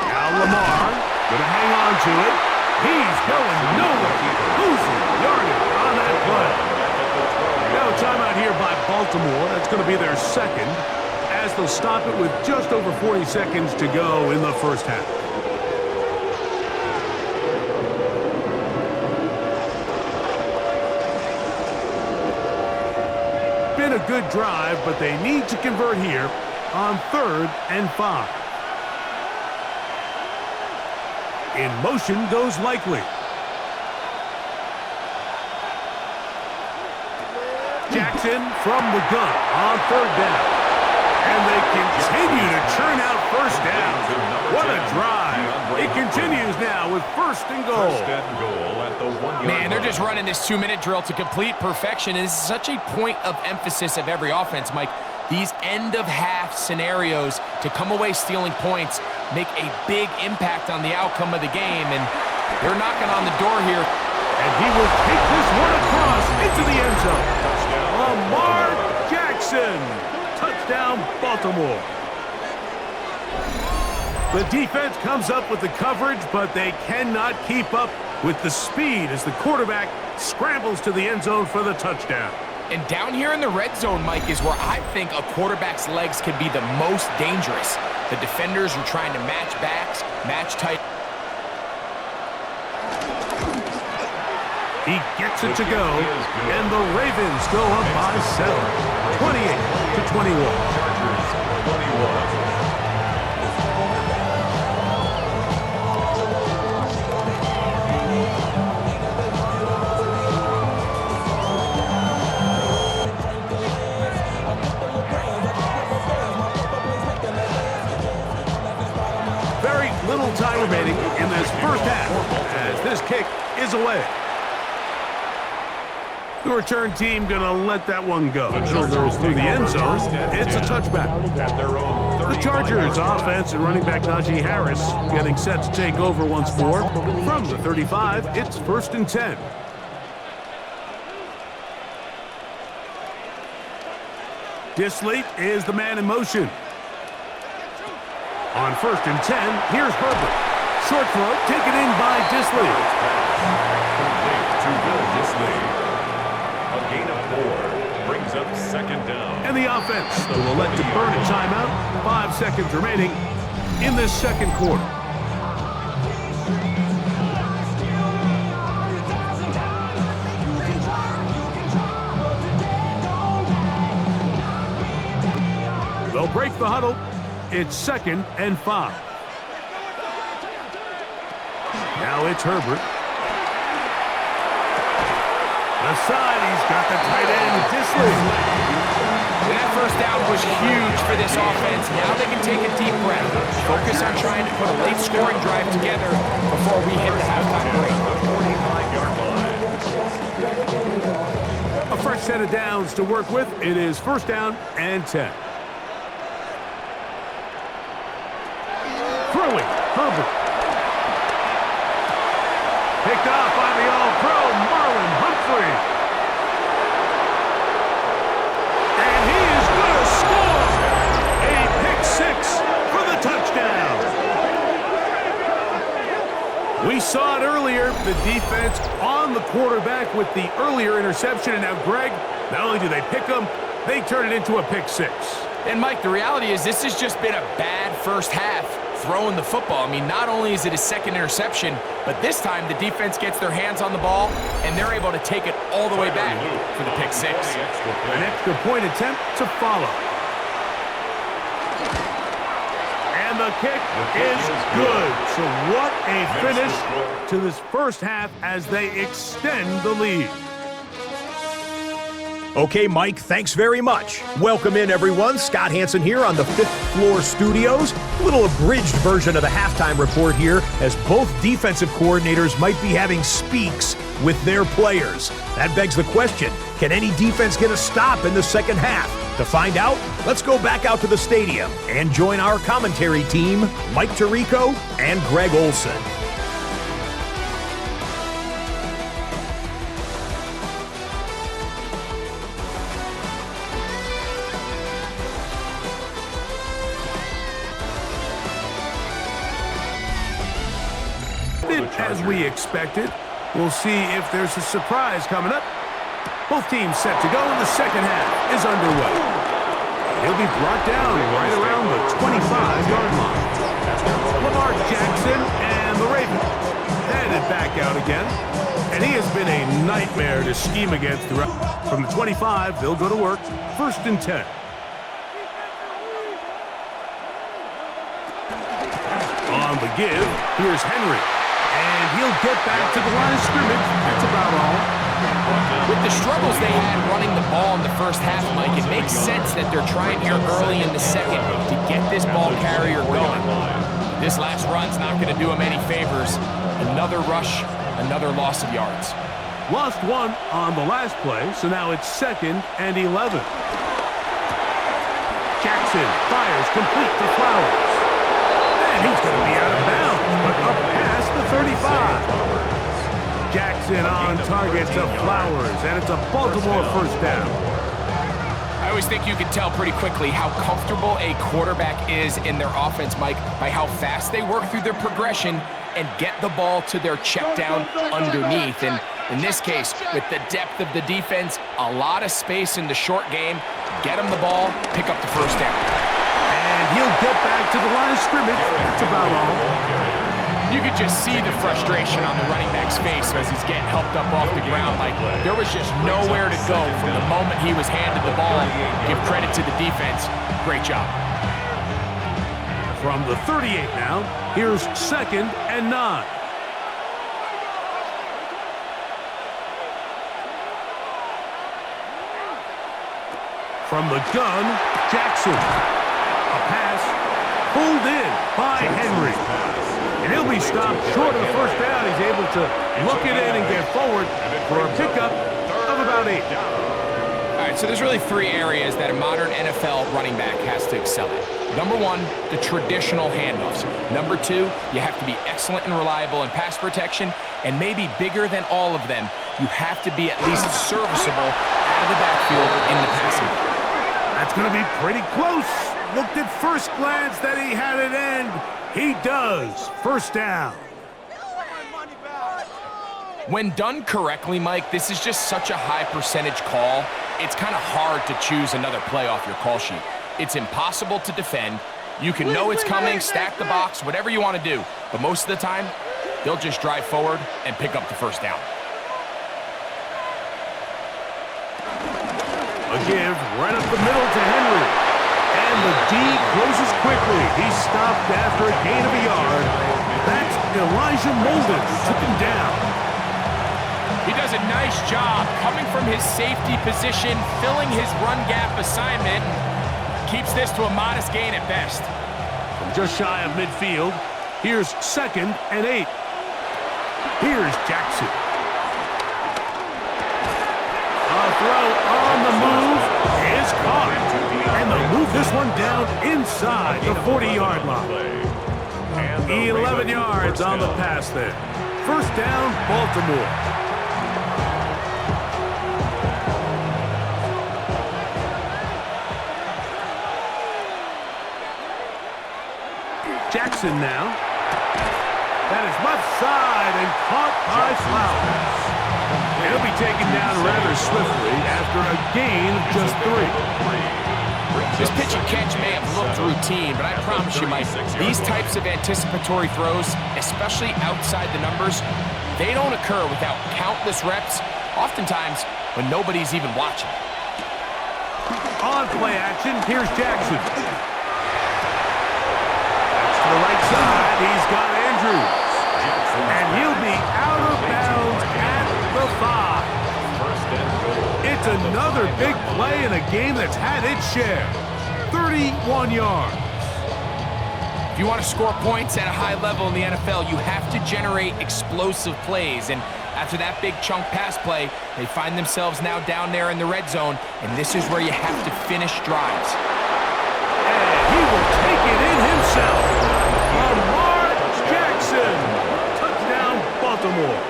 Now Lamar gonna hang on to it. He's going nowhere. Losing yardage on that play. Now a timeout here by Baltimore. That's going to be their 2nd, as they'll stop it with just over 40 seconds to go in the 1st half. Been a good drive, but they need to convert here on 3rd and 5. In motion goes Likely. Jackson from the gun on 3rd down. And they continue to churn out 1st down. What a drive. It continues now with with first and goal. First and goal at the 1-yard Man, they're line. just running this 2-minute drill to complete perfection, and this is such a point of emphasis of every offense, Mike. These end-of-half scenarios to come away stealing points make a big impact on the outcome of the game, and they're knocking on the door here. And he will take this one across into the end zone. Lamar Jackson. Touchdown, Baltimore. The defense comes up with the coverage, but they cannot keep up with the speed as the quarterback scrambles to the end zone for the touchdown. And down here in the red zone, Mike, is where I think a quarterback's legs can be the most dangerous. The defenders are trying to match backs, match tight. He gets it to go, and the Ravens go up by 7, 28-21. Chargers 21. Very little time remaining in this first half as this kick is away. The return team going to let that one go. So goes through the end zone. It's a touchback. At their own The Chargers offense and running back Najee Harris getting set to take over once more. From the 35, it's 1st and 10. Disley is the man in motion. On 1st and 10, here's Herbert. Short throw taken in by Disley. complete to Will Disley. A gain of 4 brings up 2nd down. And the offense will elect to burn a timeout. 5 seconds remaining in this second quarter. They'll break the huddle. It's 2nd and 5. Now it's Herbert. The side, he's got the tight end, Disley. That first down was huge for this offense. Now they can take a deep breath, focus on trying to put a late scoring drive together before we hit the halftime break. 45-yard line. A fresh set of downs to work with. It is 1st down and 10. Throwing, Herbert. Picked off by the All-Pro, Marlon Humphrey. And he is going to score a pick 6 for the touchdown. We saw it earlier, the defense on the quarterback with the earlier interception. And now, Greg, not only do they pick him, they turn it into a pick 6. And, Mike, the reality is this has just been a bad first half throwing the football. I mean, not only is it his 2nd interception, but this time the defense gets their hands on the ball, and they're able to take it all the way back for the pick 6. An extra point attempt to follow. And the kick is good. So what a finish to this first half as they extend the lead. Okay, Mike, thanks very much. Welcome in, everyone. Scott Hansen here on the 5th floor studios. A little abridged version of the halftime report here, as both defensive coordinators might be having speaks with their players. That begs the question, can any defense get a stop in the second half? To find out, let's go back out to the stadium and join our commentary team, Mike Tirico and Greg Olson. As we expected, we'll see if there's a surprise coming up. Both teams set to go, and the second half is underway. He'll be brought down right around the 25-yard line. Lamar Jackson and the Ravens headed back out again, and he has been a nightmare to scheme against throughout. From the 25, they'll go to work. 1st and 10. On the give, here's Henry. And he'll get back to the line of scrimmage. That's about all. With the struggles they had running the ball in the first half, Mike, it makes sense that they're trying here early in the second to get this ball carrier going. This last run's not going to do him any favors. Another rush, another loss of yards. Lost one on the last play, so now it's 2nd and 11. Jackson fires complete to Flowers. And he's going to be out of bounds, but up past the 35. Jackson on target to Flowers, and it's a Baltimore first down. I always think you can tell pretty quickly how comfortable a quarterback is in their offense, Mike, by how fast they work through their progression and get the ball to their check down underneath. And in this case, with the depth of the defense, a lot of space in the short game, get them the ball, pick up the first down. And he'll get back to the line of scrimmage. That's about all. You could just see the frustration on the running back's face as he's getting helped up off the ground. Like, there was just nowhere to go from the moment he was handed the ball. Give credit to the defense. Great job. From the 38 now, here's 2nd and 9. From the gun, Jackson. A pass pulled in by Henry. And he'll be stopped short of the first down. He's able to look it in and get forward for a pickup of about 8. All right, so there's really 3 areas that a modern NFL running back has to excel at. Number 1, the traditional handoffs. Number 2, you have to be excellent and reliable in pass protection. And maybe bigger than all of them, you have to be at least serviceable out of the backfield in the passing game. That's going to be pretty close. Looked at first glance that he had it end. He does. First down. When done correctly, Mike, this is just such a high percentage call. It's kind of hard to choose another play off your call sheet. It's impossible to defend. You can know it's coming, stack the box, whatever you want to do. But most of the time, they'll just drive forward and pick up the first down. A give right up the middle to Henry. And the D closes quickly. He's stopped after a gain of a yard. That's Elijah Molden who took him down. He does a nice job coming from his safety position, filling his run gap assignment, and keeps this to a modest gain at best. From just shy of midfield, here's 2nd and 8. Here's Jackson. A throw on the move is caught. And they'll move this one down inside the 40-yard line. 11 yards on the pass there. First down, Baltimore. Jackson now. That is left side and caught by Flowers. He'll be taken down rather swiftly after a gain of just 3. This pitch and catch may have looked routine, but I promise you, Mike, these types of anticipatory throws, especially outside the numbers, they don't occur without countless reps, oftentimes when nobody's even watching. On play action, here's Jackson. That's to the right side. He's got Andrews. And he'll be out of bounds at the 5. It's another big play in a game that's had its share. 31 yards. If you want to score points at a high level in the NFL, you have to generate explosive plays. And after that big chunk pass play, they find themselves now down there in the red zone, and this is where you have to finish drives. And he will take it in himself. Lamar Jackson. Touchdown, Baltimore.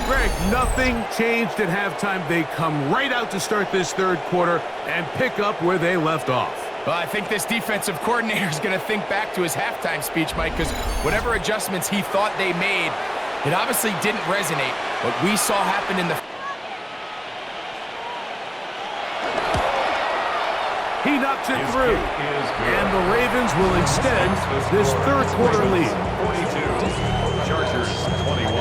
Greg, nothing changed at halftime. They come right out to start this third quarter and pick up where they left off. Well, I think this defensive coordinator is going to think back to his halftime speech, Mike, because whatever adjustments he thought they made, it obviously didn't resonate. What we saw happen in the... He knocks it through, and the Ravens will extend this third quarter lead. 42, Chargers 21.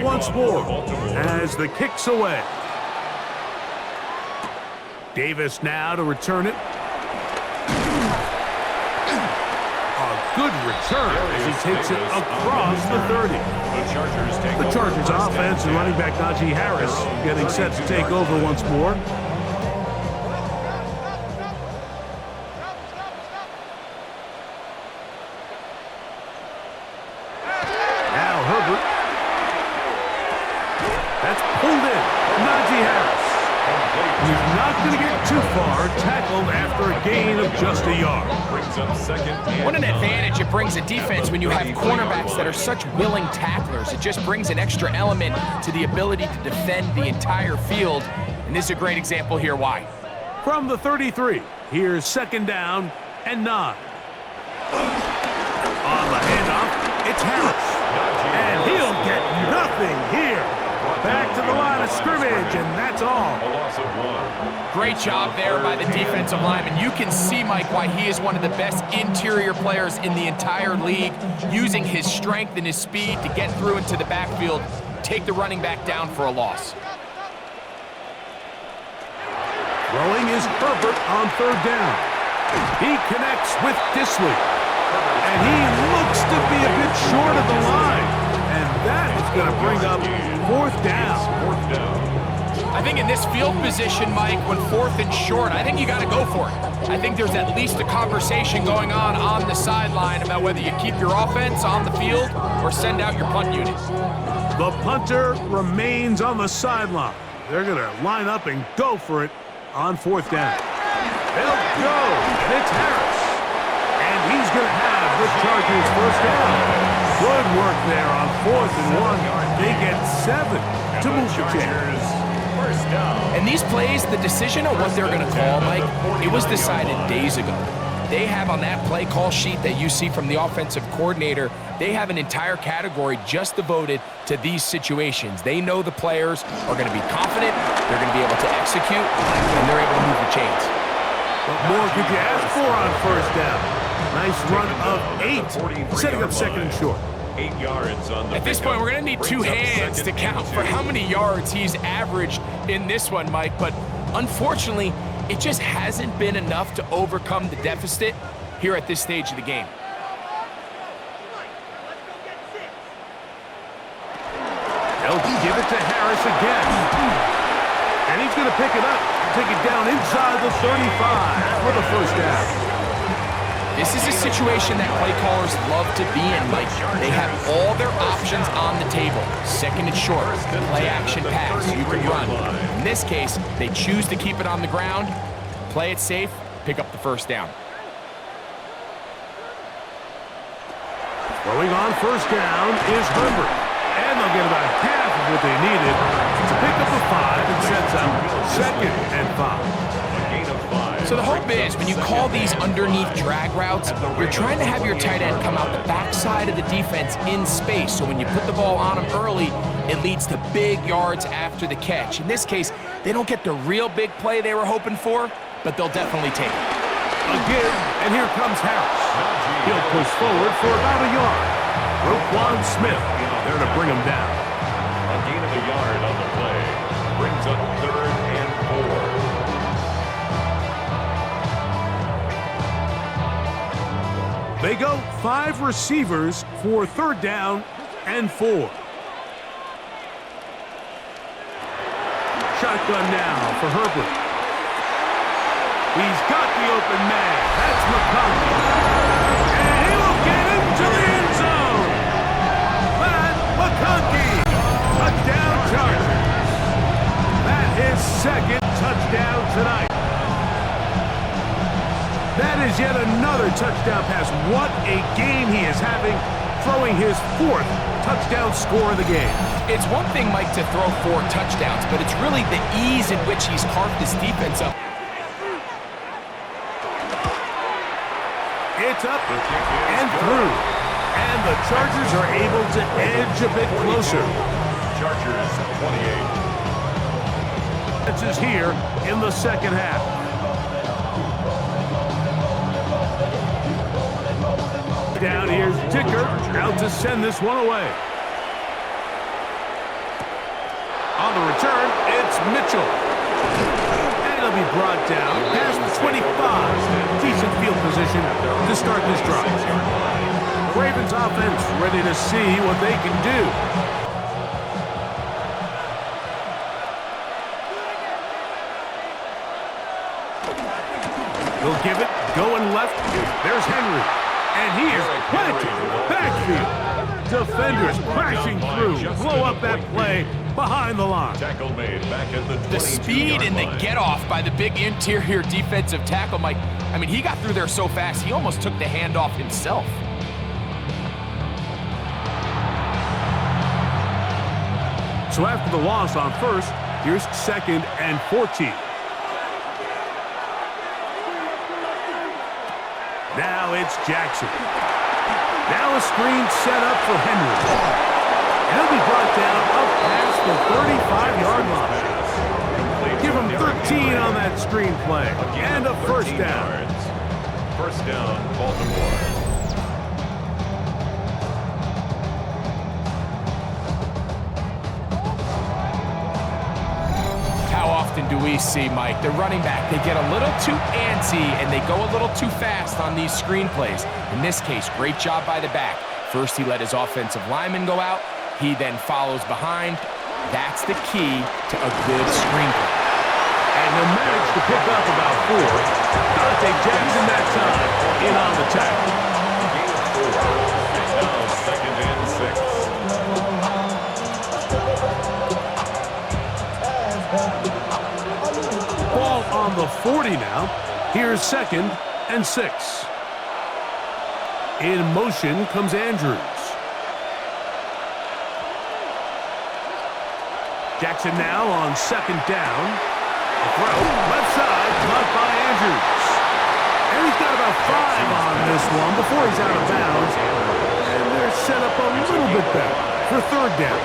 Once more, as the kick's away. Davis now to return it. A good return as he takes it across the 30. The Chargers offense and running back Najee Harris getting set to take over once more. Now Herbert. That's pulled in. Najee Harris. He's not going to get too far, tackled after a gain of just a yard. What an advantage it brings a defense when you have cornerbacks that are such willing tacklers. It just brings an extra element to the ability to defend the entire field. And this is a great example here why. From the 33, here's 2nd down and 9. On the handoff, it's Harris. And he'll get nothing here. Back to the line of scrimmage, and that's all. Great job there by the defensive lineman. You can see, Mike, why he is one of the best interior players in the entire league, using his strength and his speed to get through into the backfield, take the running back down for a loss. Throwing is Herbert on 3rd down. He connects with Disley. And he looks to be a bit short of the line. And that is going to bring up 4th down. I think in this field position, Mike, when 4th and short, I think you got to go for it. I think there's at least a conversation going on the sideline about whether you keep your offense on the field or send out your punt unit. The punter remains on the sideline. They're going to line up and go for it on 4th down. They'll go, and it's Harris. And he's going to have the Chargers 1st down. Good work there on 4th and 1. They get 7 to move the chains. And these plays, the decision on what they're going to call, Mike, it was decided days ago. They have on that play call sheet that you see from the offensive coordinator, they have an entire category just devoted to these situations. They know the players are going to be confident, they're going to be able to execute, and they're able to move the chains. What more could you ask for on 1st down? Nice run of 8, setting up 2nd and short. 8 yards on the At this point, we're going to need 2 hands to count for how many yards he's averaged in this one, Mike. But unfortunately, it just hasn't been enough to overcome the deficit here at this stage of the game. They'll give it to Harris again. And he's going to pick it up, take it down inside the 35 for the 1st down. This is a situation that play callers love to be in, Mike. They have all their options on the table. 2nd and short, play action pass, you can run. In this case, they choose to keep it on the ground, play it safe, pick up the 1st down. Throwing on 1st down is Herbert. And they'll get about half of what they needed to pick up a 5 and sets up 2nd and 5. So the hope is when you call these underneath drag routes, you're trying to have your tight end come out the backside of the defense in space. So when you put the ball on him early, it leads to big yards after the catch. In this case, they don't get the real big play they were hoping for, but they'll definitely take it. Again, and here comes Harris. He'll push forward for about a yard. Roquan Smith there to bring him down. A gain of a yard on the play brings up 3rd and 4. They go 5 receivers for 3rd down and 4. Shotgun now for Herbert. He's got the open man. That's McConkey. And he will get into the end zone. Matt McConkey. Touchdown Chargers. That is 2nd touchdown tonight. That is yet another touchdown pass. What a game he is having, throwing his 4th touchdown score of the game. It's one thing, Mike, to throw 4 touchdowns, but it's really the ease in which he's carved this defense up. It's up and through. And the Chargers are able to edge a bit closer. Chargers 28. This is here in the 2nd half. Down here's Dicker out to send this one away. On the return, it's Mitchell. And it'll be brought down past the 25. Decent field position to start this drive. The Ravens offense ready to see what they can do. He'll give it, going left. There's Henry. And he is planted. Backfield. Defenders crashing through. Blow up that play behind the line. Tackle made back at the 22-yard The speed and the line. get-off by the big interior defensive tackle, Mike. I mean, he got through there so fast, he almost took the handoff himself. So after the loss on first, here's 2nd and 14. Now it's Jackson. Now a screen set up for Henry. He'll be brought down up past the 35-yard line. Give him 13 on that screen play. And a first down. First down, Baltimore. How often do we see, Mike, the running back, they get a little too antsy and they go a little too fast on these screen plays. In this case, great job by the back. First, he let his offensive lineman go out. He then follows behind. That's the key to a good screen play. And he'll manage to pick up about 4. Dante Jackson that time in on the tackle. It's now 2nd and 6. Ball on the 40 now. Here's 2nd and 6. In motion comes Andrews. Jackson now on 2nd down. A throw, left side, caught by Andrews. And he's got about 5 on this one before he's out of bounds. And they're set up a little bit better for 3rd down.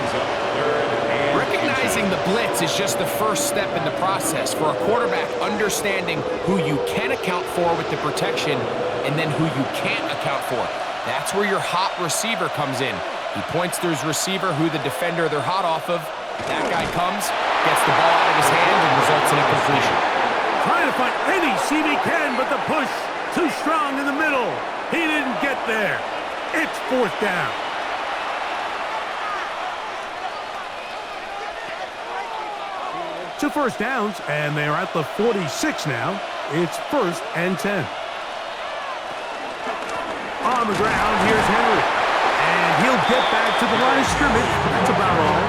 Recognizing the blitz is just the first step in the process for a quarterback, understanding who you can account for with the protection and then who you can't account for. That's where your hot receiver comes in. He points to his receiver, who the defender they're hot off of. That guy comes, gets the ball out of his hand, and results in a completion. Trying to find any seam he can, but the push too strong in the middle. He didn't get there. It's 4th down. Two first downs, and they're at the 46 now. It's 1st and 10. On the ground, here's Henry. And he'll get back to the line of scrimmage. That's about all.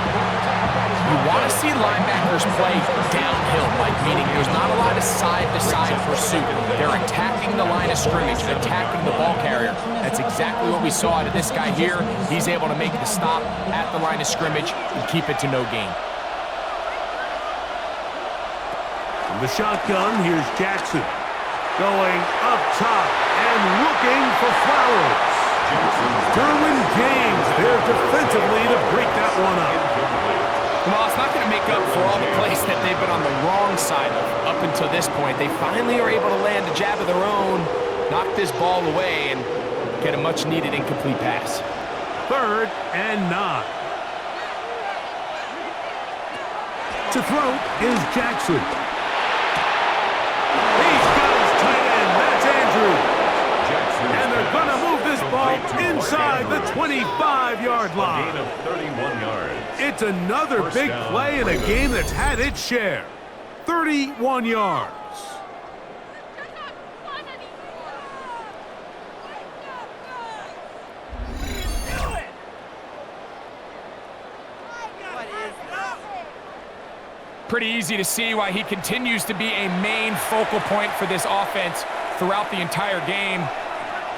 You want to see linebackers play downhill, Mike, meaning there's not a lot of side-to-side pursuit. They're attacking the line of scrimmage, attacking the ball carrier. That's exactly what we saw out of this guy here. He's able to make the stop at the line of scrimmage and keep it to no gain. From the shotgun, here's Jackson. Going up top and looking for Flowers. Derwin James there defensively to break that one up. Well, it's not going to make up for all the plays that they've been on the wrong side of up until this point. They finally are able to land a jab of their own, knock this ball away, and get a much-needed incomplete pass. 3rd and 9. To throw is Jackson. He's got his tight end. That's Andrews. And they're going to move this ball inside the 25-yard line. Gain of 31 yards. It's another First big down, play in a game that's had its share. 31 yards. Pretty easy to see why he continues to be a main focal point for this offense throughout the entire game.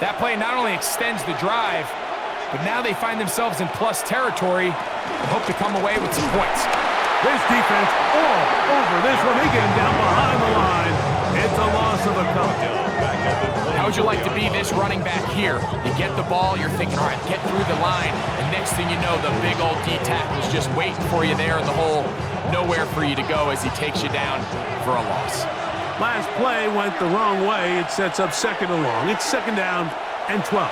That play not only extends the drive, but now they find themselves in plus territory and hope to come away with some points. This defense all over this one. They get him down behind the line. It's a loss of a couple. How would you like to be this running back here? You get the ball, you're thinking, all right, get through the line, and next thing you know, the big old D-tackle is just waiting for you there in the hole. Nowhere for you to go as he takes you down for a loss. Last play went the wrong way. It sets up 2nd and long. It's 2nd down and 12.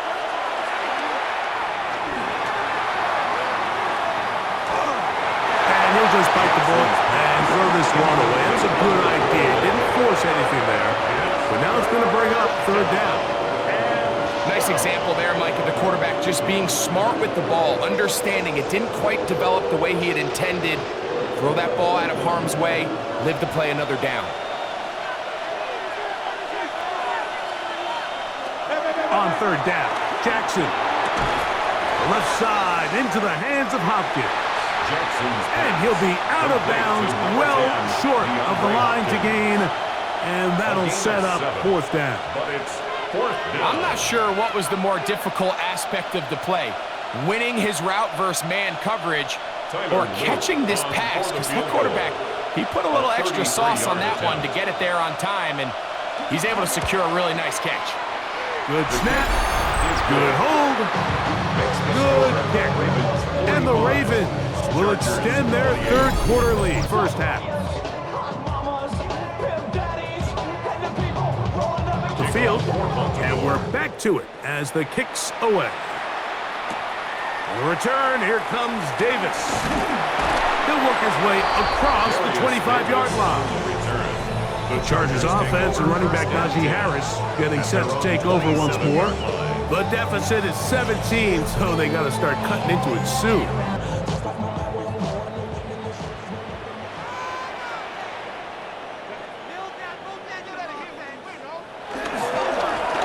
And he'll just bite the bullet and throw this one away. That's a good idea. Didn't force anything there. But now it's going to bring up 3rd down. Nice example there, Mike, of the quarterback just being smart with the ball, understanding it didn't quite develop the way he had intended. Throw that ball out of harm's way, live to play another down. On third down, Jackson. Left side into the hands of Hopkins. And he'll be out of bounds, well short of the line to gain. And that'll set up fourth down. I'm not sure what was the more difficult aspect of the play. Winning his route versus man coverage or catching this pass. Because that quarterback, he put a little extra sauce on that one to get it there on time. And he's able to secure a really nice catch. Good snap. Good hold. Good kick. And the Ravens will extend their third quarter lead. First half. The field. And we're back to it as the kick's away. The return. Here comes Davis. He'll work his way across the 25-yard line. The Chargers offense and running back Najee Harris getting set to take over once more. The deficit is 17, so they got to start cutting into it soon.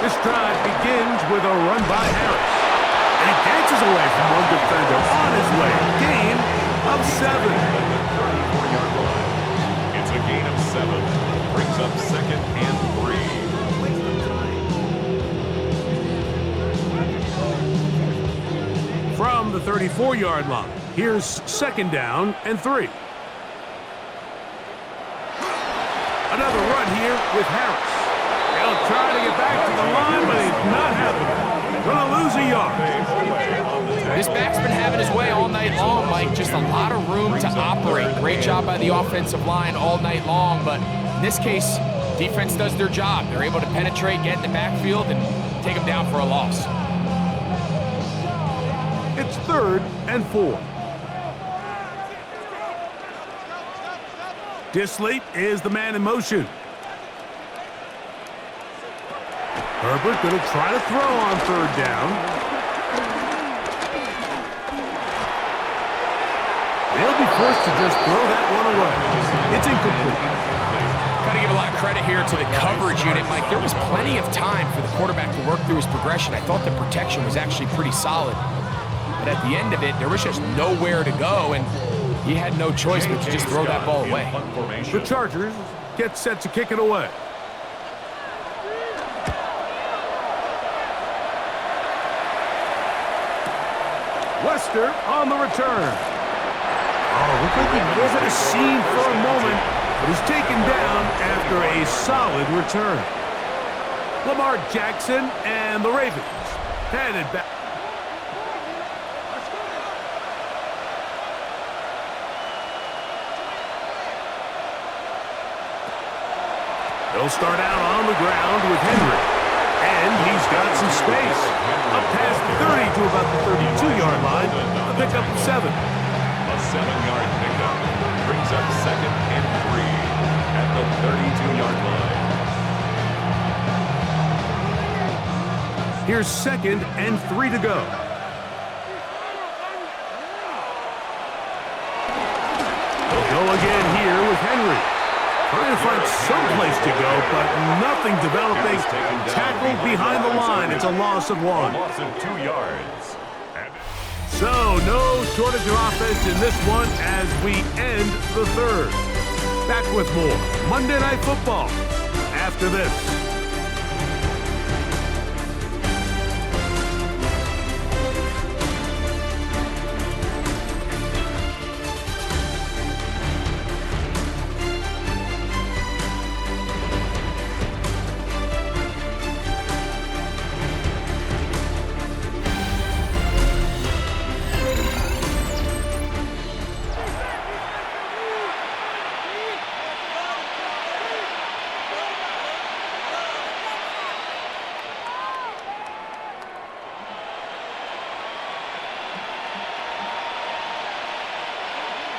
This drive begins with a run by Harris. And he dances away from one defender on his way. Gain of 7. It's a gain of 7. Brings up second and 3. From the 34-yard line, here's second down and 3. Another run here with Harris. He'll try to get back to the line, but it's not happening. Gonna lose a yard. This back's been having his way all night long, Mike. Just a lot of room to operate. Great job by the offensive line all night long, but in this case, defense does their job. They're able to penetrate, get in the backfield, and take them down for a loss. It's third and 4. Disley is the man in motion. Herbert going to try to throw on third down. They'll be forced to just throw that one away. It's incomplete. Got to give a lot of credit here to the coverage unit, Mike. There was plenty of time for the quarterback to work through his progression. I thought the protection was actually pretty solid. But at the end of it, there was just nowhere to go, and he had no choice but to just throw that ball away. The Chargers get set to kick it away. Wester on the return. Oh, looked like he was at a scene for a moment, but is taken down after a solid return. Lamar Jackson and the Ravens headed back. They'll start out on the ground with Henry. And he's got some space. Up past the 30 to about the 32-yard line. A pickup of 7. A 7-yard pickup brings up second and 3 at the 32-yard line. Here's second and 3 to go. They'll go again here with Henry. Trying to find some place to go, but nothing developing. Tackled behind the line. It's a loss of 1. A loss of 2 yards. So, no shortage of offense in this one as we end the third. Back with more Monday Night Football after this.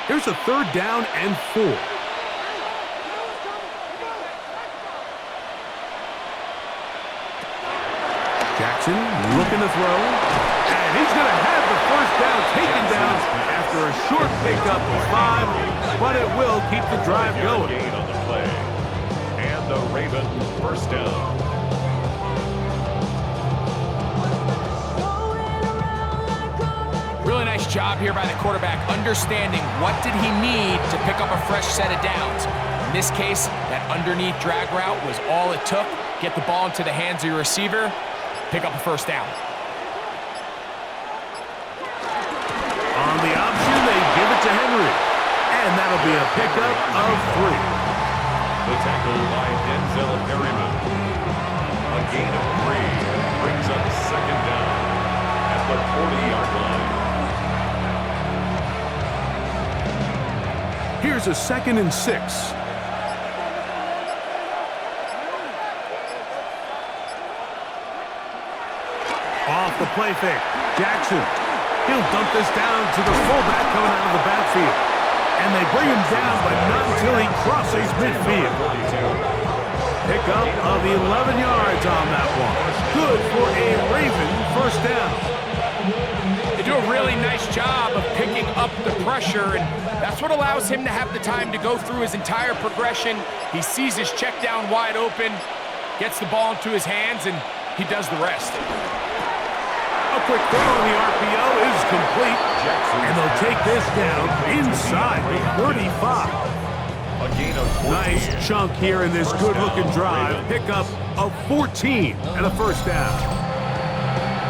Here's a third down and 4. Jackson looking to throw. And he's going to have the first down taken down after a short pickup of 5, but it will keep the drive going. Gain on the play. And the Ravens first down. Really nice job here by the quarterback, understanding what did he need to pick up a fresh set of downs. In this case, that underneath drag route was all it took. Get the ball into the hands of your receiver, pick up a first down. On the option, they give it to Henry. And that'll be a pickup of 3. The tackle by Denzel Perryman. A gain of 3 brings up second down at the 40-yard line. Here's a 2nd and 6. Off the play fake. Jackson. He'll dump this down to the fullback coming out of the backfield. And they bring him down, but not until he crosses midfield. Pickup of 11 yards on that one. Good for a Raven first down. They do a really nice job of picking up the pressure, and that's what allows him to have the time to go through his entire progression. He sees his check down wide open, gets the ball into his hands, and he does the rest. A quick throw on the RPO is complete, and they'll take this down inside the 35. A gain of 14. Nice chunk here in this good-looking drive. Pickup of 14 and a first down.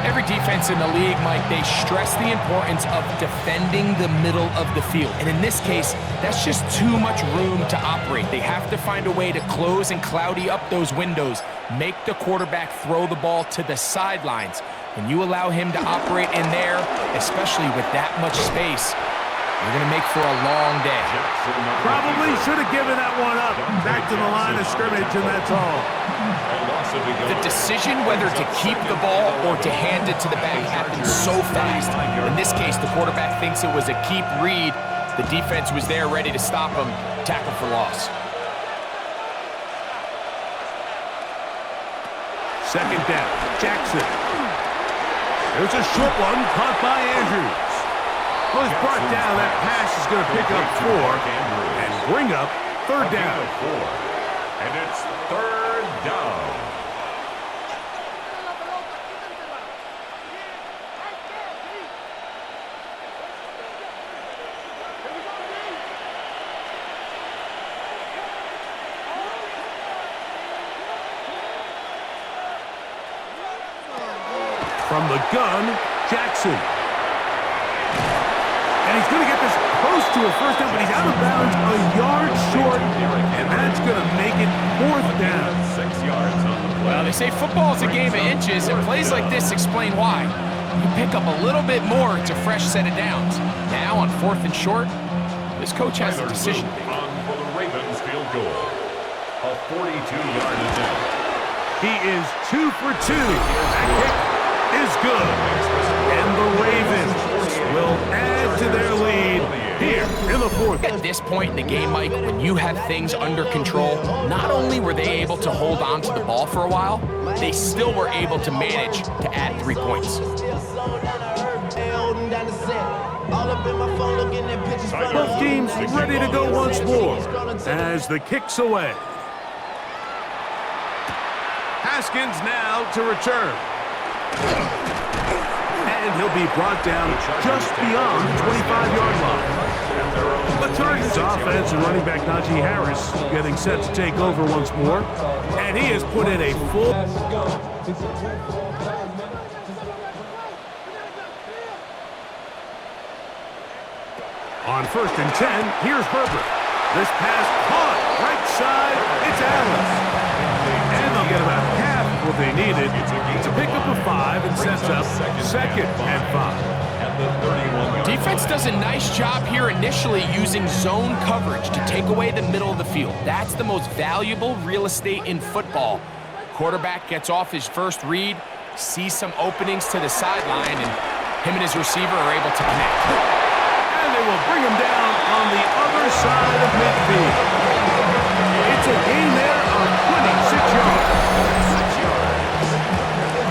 Every defense in the league, Mike, they stress the importance of defending the middle of the field. And in this case, that's just too much room to operate. They have to find a way to close and cloudy up those windows, make the quarterback throw the ball to the sidelines. When you allow him to operate in there, especially with that much space, you're going to make for a long day. Probably should have given that one up. Back to the line of scrimmage, and that's all. The decision whether to keep the ball or to hand it to the back happens so fast. In this case, the quarterback thinks it was a keep read. The defense was there ready to stop him. Tackle for loss. Second down, Jackson. There's a short one caught by Andrews. Was brought down. That pass is going to pick up 4 and bring up third down. And it's third down. From the gun, Jackson. And he's going to get this close to a first down, but he's out of bounds a yard short, and that's going to make it fourth down. 6 yards on the play. Well, they say football is a game of inches, and plays like this explain why. You pick up a little bit more, it's a fresh set of downs. Now on 4th and short, this coach has a decision to make. On for the Ravens field goal. A 42-yard attempt. He is 2 for 2. That kick is good. And the Ravens will add to their lead here in the 4th. At this point in the game, Mike, when you have things under control, not only were they able to hold on to the ball for a while, they still were able to manage to add 3 points. Both teams ready to go once more as the kick's away. Haskins now to return. And he'll be brought down just beyond the 25-yard line. The Chargers offense and running back Najee Harris getting set to take over once more. And he has put in a full... On 1st and 10, here's Herbert. This pass caught right side. It's Allen. And they'll get about half of what they needed to pick up a 5 and sets up 2nd and 5. Defense does a nice job here initially using zone coverage to take away the middle of the field. That's the most valuable real estate in football. Quarterback gets off his first read, sees some openings to the sideline, and him and his receiver are able to connect. And they will bring him down on the other side of midfield. It's a gain there of 26 yards.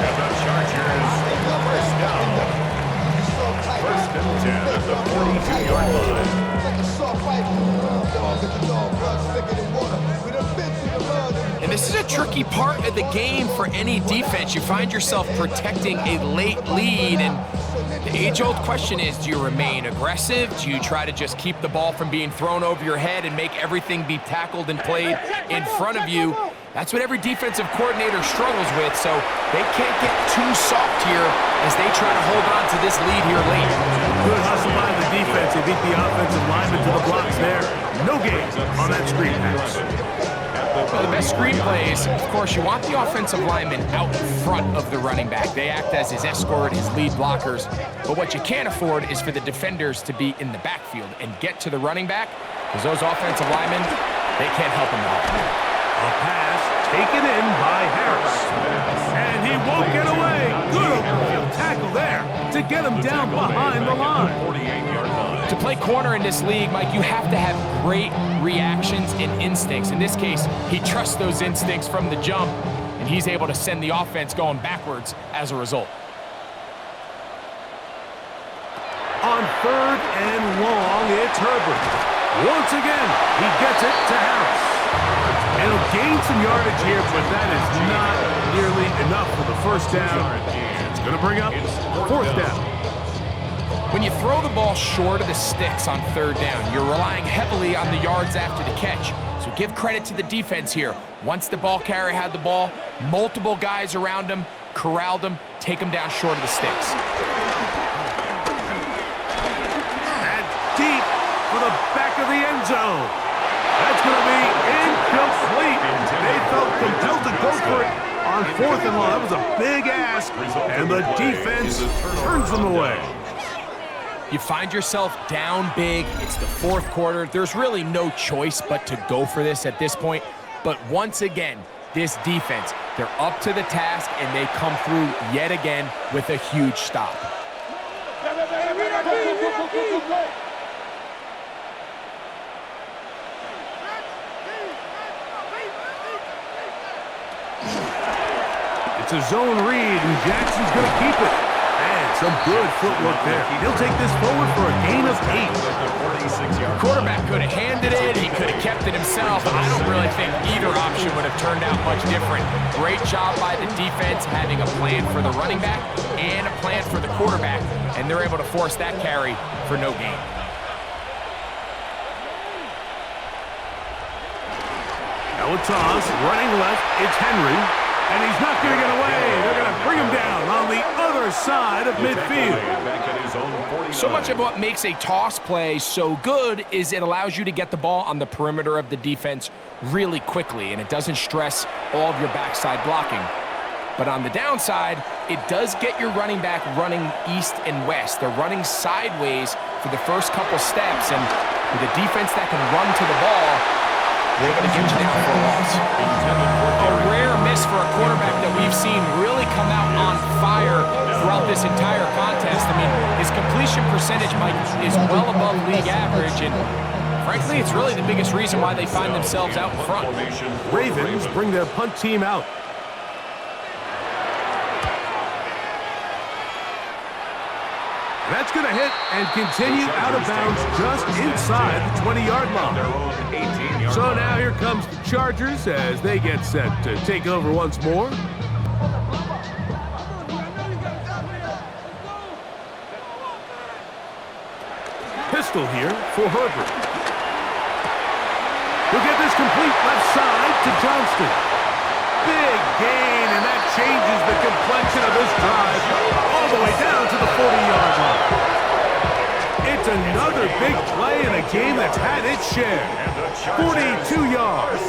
And the Chargers yard line. And this is a tricky part of the game for any defense. You find yourself protecting a late lead, and the age-old question is, do you remain aggressive? Do you try to just keep the ball from being thrown over your head and make everything be tackled and played in front of you? That's what every defensive coordinator struggles with, so they can't get too soft here as they try to hold on to this lead here late. Good hustle by the defense. They beat the offensive lineman to the blocks there. No gain on that screen pass. Well, the best screen plays, of course, you want the offensive lineman out in front of the running back. They act as his escort, his lead blockers. But what you can't afford is for the defenders to be in the backfield and get to the running back, because those offensive linemen, they can't help him at all. A pass taken in by Harris. And he won't get away. Good open tackle there to get him down behind the line. 48-yard line. To play corner in this league, Mike, you have to have great reactions and instincts. In this case, he trusts those instincts from the jump, and he's able to send the offense going backwards as a result. On 3rd and long, it's Herbert. Once again, he gets it to Harris. And he'll gain some yardage here, but that is not nearly enough for the first down. It's going to bring up 4th down. When you throw the ball short of the sticks on 3rd down, you're relying heavily on the yards after the catch. So give credit to the defense here. Once the ball carrier had the ball, multiple guys around him, corralled him, take him down short of the sticks. And deep for the back of the end zone. That's going to be incomplete. They felt compelled to go for it on 4th and long. That was a big ask, and the defense turns them away. You find yourself down big. It's the 4th quarter. There's really no choice but to go for this at this point. But once again, this defense, they're up to the task, and they come through yet again with a huge stop. It's a zone read, and Jackson's going to keep it. And some good footwork there. He'll take this forward for a gain of 8. The quarterback could have handed it. He could have kept it himself. I don't really think either option would have turned out much different. Great job by the defense having a plan for the running back and a plan for the quarterback, and they're able to force that carry for no gain. Now a toss, running left, it's Henry. And he's not going to get away. They're going to bring him down on the other side of midfield. So much of what makes a toss play so good is it allows you to get the ball on the perimeter of the defense really quickly, and it doesn't stress all of your backside blocking. But on the downside, it does get your running back running east and west. They're running sideways for the first couple steps, and with a defense that can run to the ball, they're going to get you down for a loss. A rare miss for a quarterback that we've seen really come out on fire throughout this entire contest. I mean, his completion percentage, Mike, is well above league average, and frankly, it's really the biggest reason why they find themselves out in front. Ravens bring their punt team out. That's going to hit and continue out of bounds just inside the 20-yard line. So now here comes the Chargers as they get set to take over once more. Pistol here for Herbert. He'll get this complete left side to Johnston. Big gain, and that changes the complexion of this drive all the way down to the 40-yard line. It's another big play in a game that's had its share. 42 yards.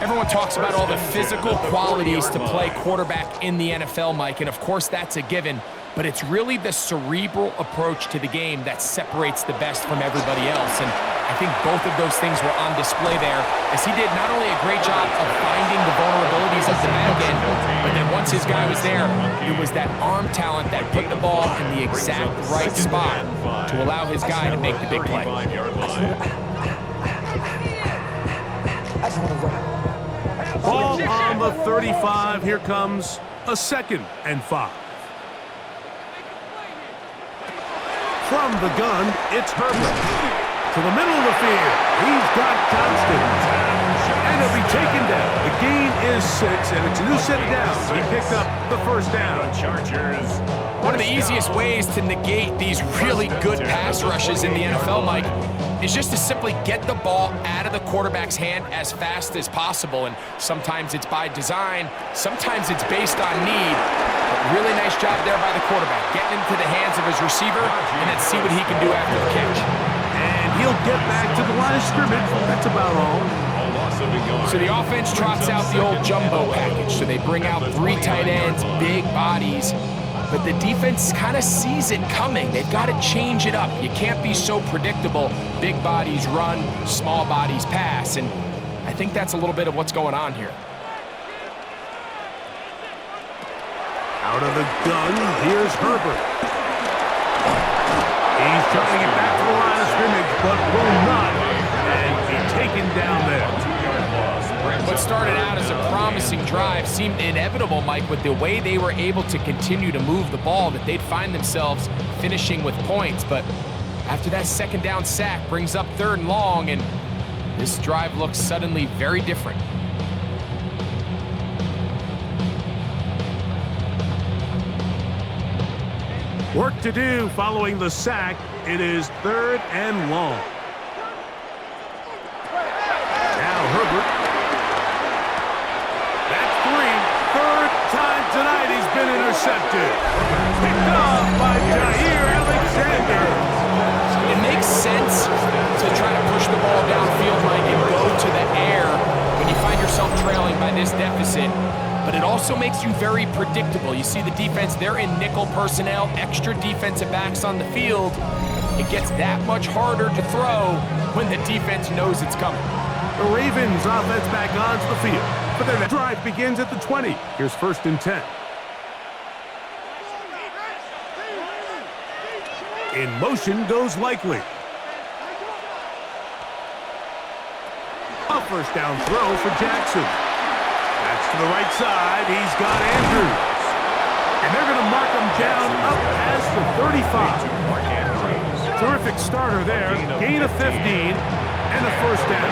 Everyone talks about all the physical qualities to play quarterback in the NFL, Mike, and of course that's a given, but it's really the cerebral approach to the game that separates the best from everybody else, and I think both of those things were on display there, as he did not only a great job of finding the vulnerabilities of the back end, but then once his guy was there, it was that arm talent that put the ball in the exact right spot to allow his guy to make the big play. Ball on the 35. Here comes a 2nd and 5. From the gun, it's Herbert. To the middle of the field. He's got Johnston. And he'll be taken down. The gain is 6, and it's a new set of downs. He picked up the first down. Chargers. One of the easiest ways to negate these really good pass rushes in the NFL, Mike, is just to simply get the ball out of the quarterback's hand as fast as possible. And sometimes it's by design, sometimes it's based on need. But really nice job there by the quarterback, getting into the hands of his receiver, and then see what he can do after the catch. And he'll get back to the line of scrimmage. That's about all. So the offense trots out the old jumbo package. So they bring out 3 tight ends, big bodies. But the defense kind of sees it coming. They've got to change it up. You can't be so predictable. Big bodies run, small bodies pass. And I think that's a little bit of what's going on here. Out of the gun, here's Herbert. He's trying to get back to the line of scrimmage, but will not. And he's taken down there. What started out as a promising drive seemed inevitable, Mike, with the way they were able to continue to move the ball, that they'd find themselves finishing with points. But after that second down sack brings up 3rd and long, and this drive looks suddenly very different. Work to do following the sack. It is 3rd and long. Now Herbert. That's 3. 3rd time tonight he's been intercepted. Picked off by Jair Alexander. It makes sense to try to push the ball downfield, Mike, and go to the air when you find yourself trailing by this deficit. But it also makes you very predictable. You see the defense, they're in nickel personnel, extra defensive backs on the field. It gets that much harder to throw when the defense knows it's coming. The Ravens offense back onto the field. But their drive begins at the 20. Here's 1st and 10. In motion goes Likely. A first down throw for Jackson. That's to the right side. He's got Andrews. And they're going to mark him down up past the 35. Terrific starter there. Gain of 15 and a first down.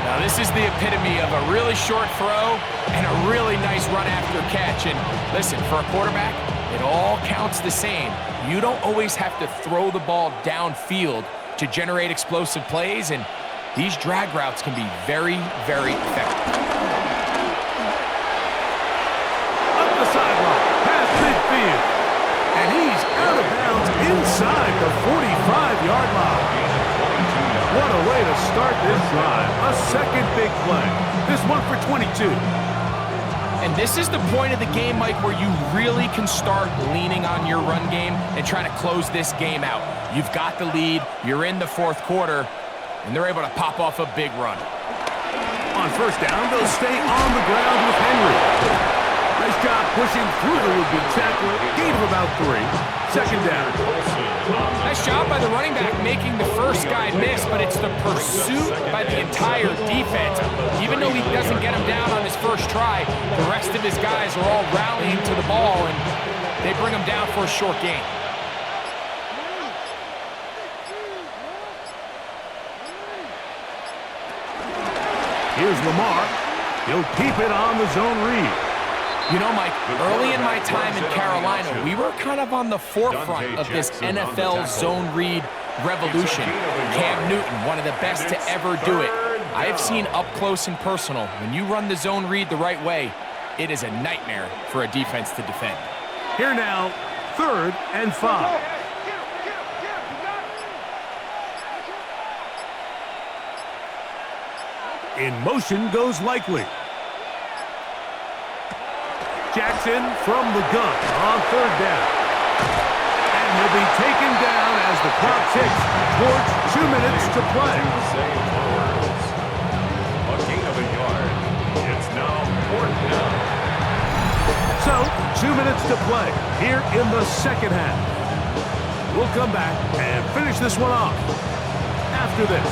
Now this is the epitome of a really short throw and a really nice run after catch. And listen, for a quarterback, it all counts the same. You don't always have to throw the ball downfield to generate explosive plays, and these drag routes can be very, very effective. Up the sideline, past midfield, and he's out of bounds inside the 45-yard line. What a way to start this drive. A second big play. This one for 22. And this is the point of the game, Mike, where you really can start leaning on your run game and try to close this game out. You've got the lead, you're in the 4th quarter, and they're able to pop off a big run. On first down, they'll stay on the ground with Henry. Nice job pushing through the would-be tackler. Gain of about 3. Second down. Nice job by the running back making the first guy miss, but it's the pursuit by the entire defense. Even though he doesn't get him down on his first try, the rest of his guys are all rallying to the ball, and they bring him down for a short gain. Here's Lamar. He'll keep it on the zone read. You know, Mike, early in my time in Carolina, we were kind of on the forefront of this NFL zone read revolution. Cam Newton, one of the best to ever do it. I have seen up close and personal, when you run the zone read the right way, it is a nightmare for a defense to defend. Here now, 3rd and 5. In motion goes Likely. Jackson from the gun on 3rd down. And he'll be taken down as the clock ticks towards 2 minutes to play. A gain of a yard. It's now 4th down. So, 2 minutes to play here in the second half. We'll come back and finish this one off after this.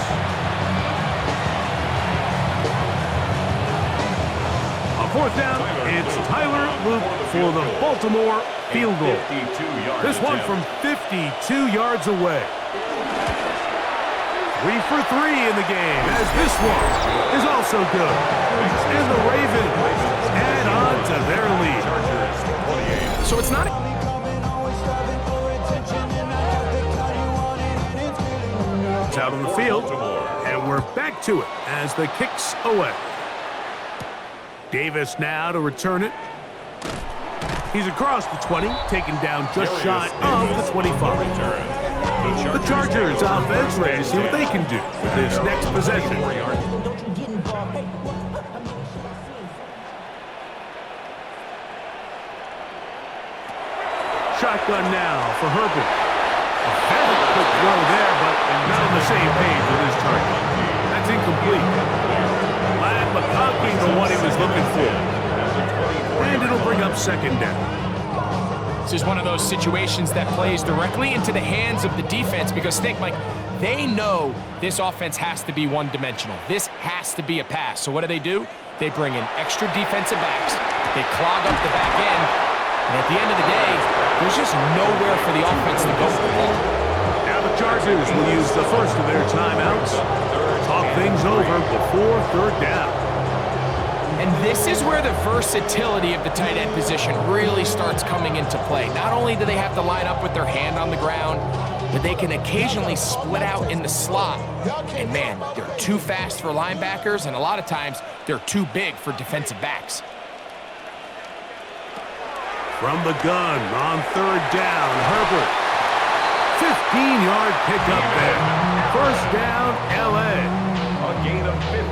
A 4th down, it's Tyler Luke for the Baltimore field goal. This one from 52 yards away. 3 for 3 in the game, as this one is also good. And the Ravens add on to their lead. So it's not It's out on the field, and we're back to it as the kick's away. Davis now to return it. He's across the 20, taken down just shy of the 25. The Chargers offense ready to see what they can do with this next possession. Shotgun now for Herbert. A very quick throw there, but not on the same page with his target. That's incomplete. Lad McConkey, the one he was looking for. And it'll bring up 2nd down. This is one of those situations that plays directly into the hands of the defense because think, Mike, they know this offense has to be one-dimensional. This has to be a pass. So what do? They bring in extra defensive backs. They clog up the back end. And at the end of the day, there's just nowhere for the offense to go with the ball. Now the Chargers will use the first of their timeouts. Talk things over before 3rd down. And this is where the versatility of the tight end position really starts coming into play. Not only do they have to line up with their hand on the ground, but they can occasionally split out in the slot. And man, they're too fast for linebackers, and a lot of times they're too big for defensive backs. From the gun on 3rd down, Herbert. 15-yard pickup there. 1st down, L.A.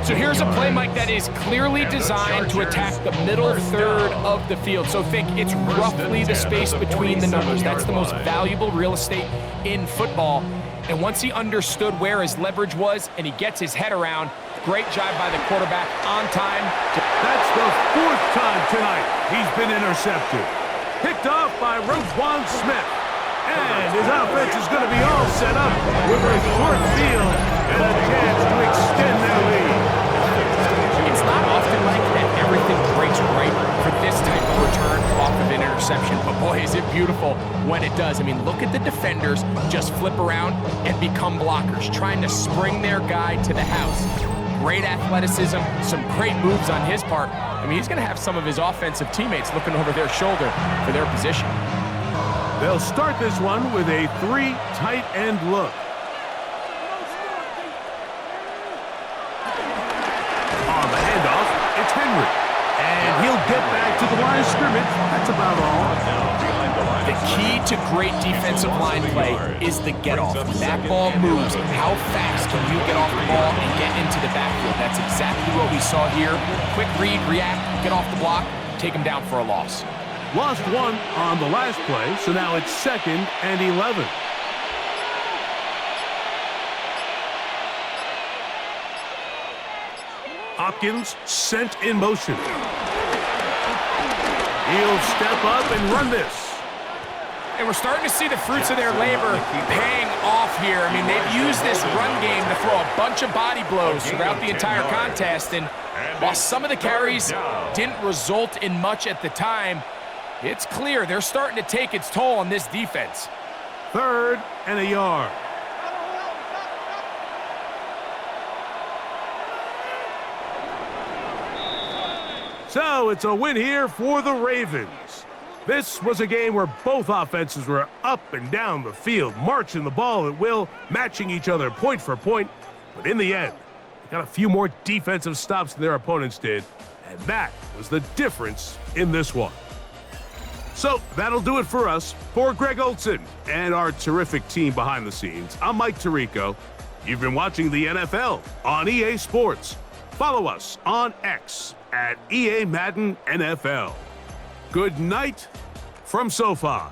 So here's a play, Mike, that is clearly designed to attack the middle third of the field. So think it's roughly the space between the numbers. That's the most valuable real estate in football. And once he understood where his leverage was and he gets his head around, great job by the quarterback on time. That's the 4th time tonight he's been intercepted. Picked off by Roquan Smith. And his offense is going to be all set up with a short field and a chance to extend their lead. It's not often like that everything breaks right for this type of return off of an interception, but boy, is it beautiful when it does. I mean, look at the defenders just flip around and become blockers, trying to spring their guy to the house. Great athleticism, some great moves on his part. I mean, he's going to have some of his offensive teammates looking over their shoulder for their position. They'll start this one with a 3 tight end look. On the handoff, it's Henry. And he'll get back to the line of scrimmage. That's about all. The key to great defensive line play is the get-off. When that ball moves, how fast can you get off the ball and get into the backfield? That's exactly what we saw here. Quick read, react, get off the block, take him down for a loss. Lost one on the last play, so now it's 2nd and 11. Hopkins sent in motion. He'll step up and run this. And we're starting to see the fruits of their labor paying off here. I mean, they've used this run game to throw a bunch of body blows throughout the entire contest. And while some of the carries didn't result in much at the time, it's clear they're starting to take its toll on this defense. 3rd and a yard. So it's a win here for the Ravens. This was a game where both offenses were up and down the field, marching the ball at will, matching each other point for point. But in the end, they got a few more defensive stops than their opponents did, and that was the difference in this one. So that'll do it for us. For Greg Olson and our terrific team behind the scenes, I'm Mike Tirico. You've been watching the NFL on EA Sports. Follow us on X at EA Madden NFL. Good night from SoFi.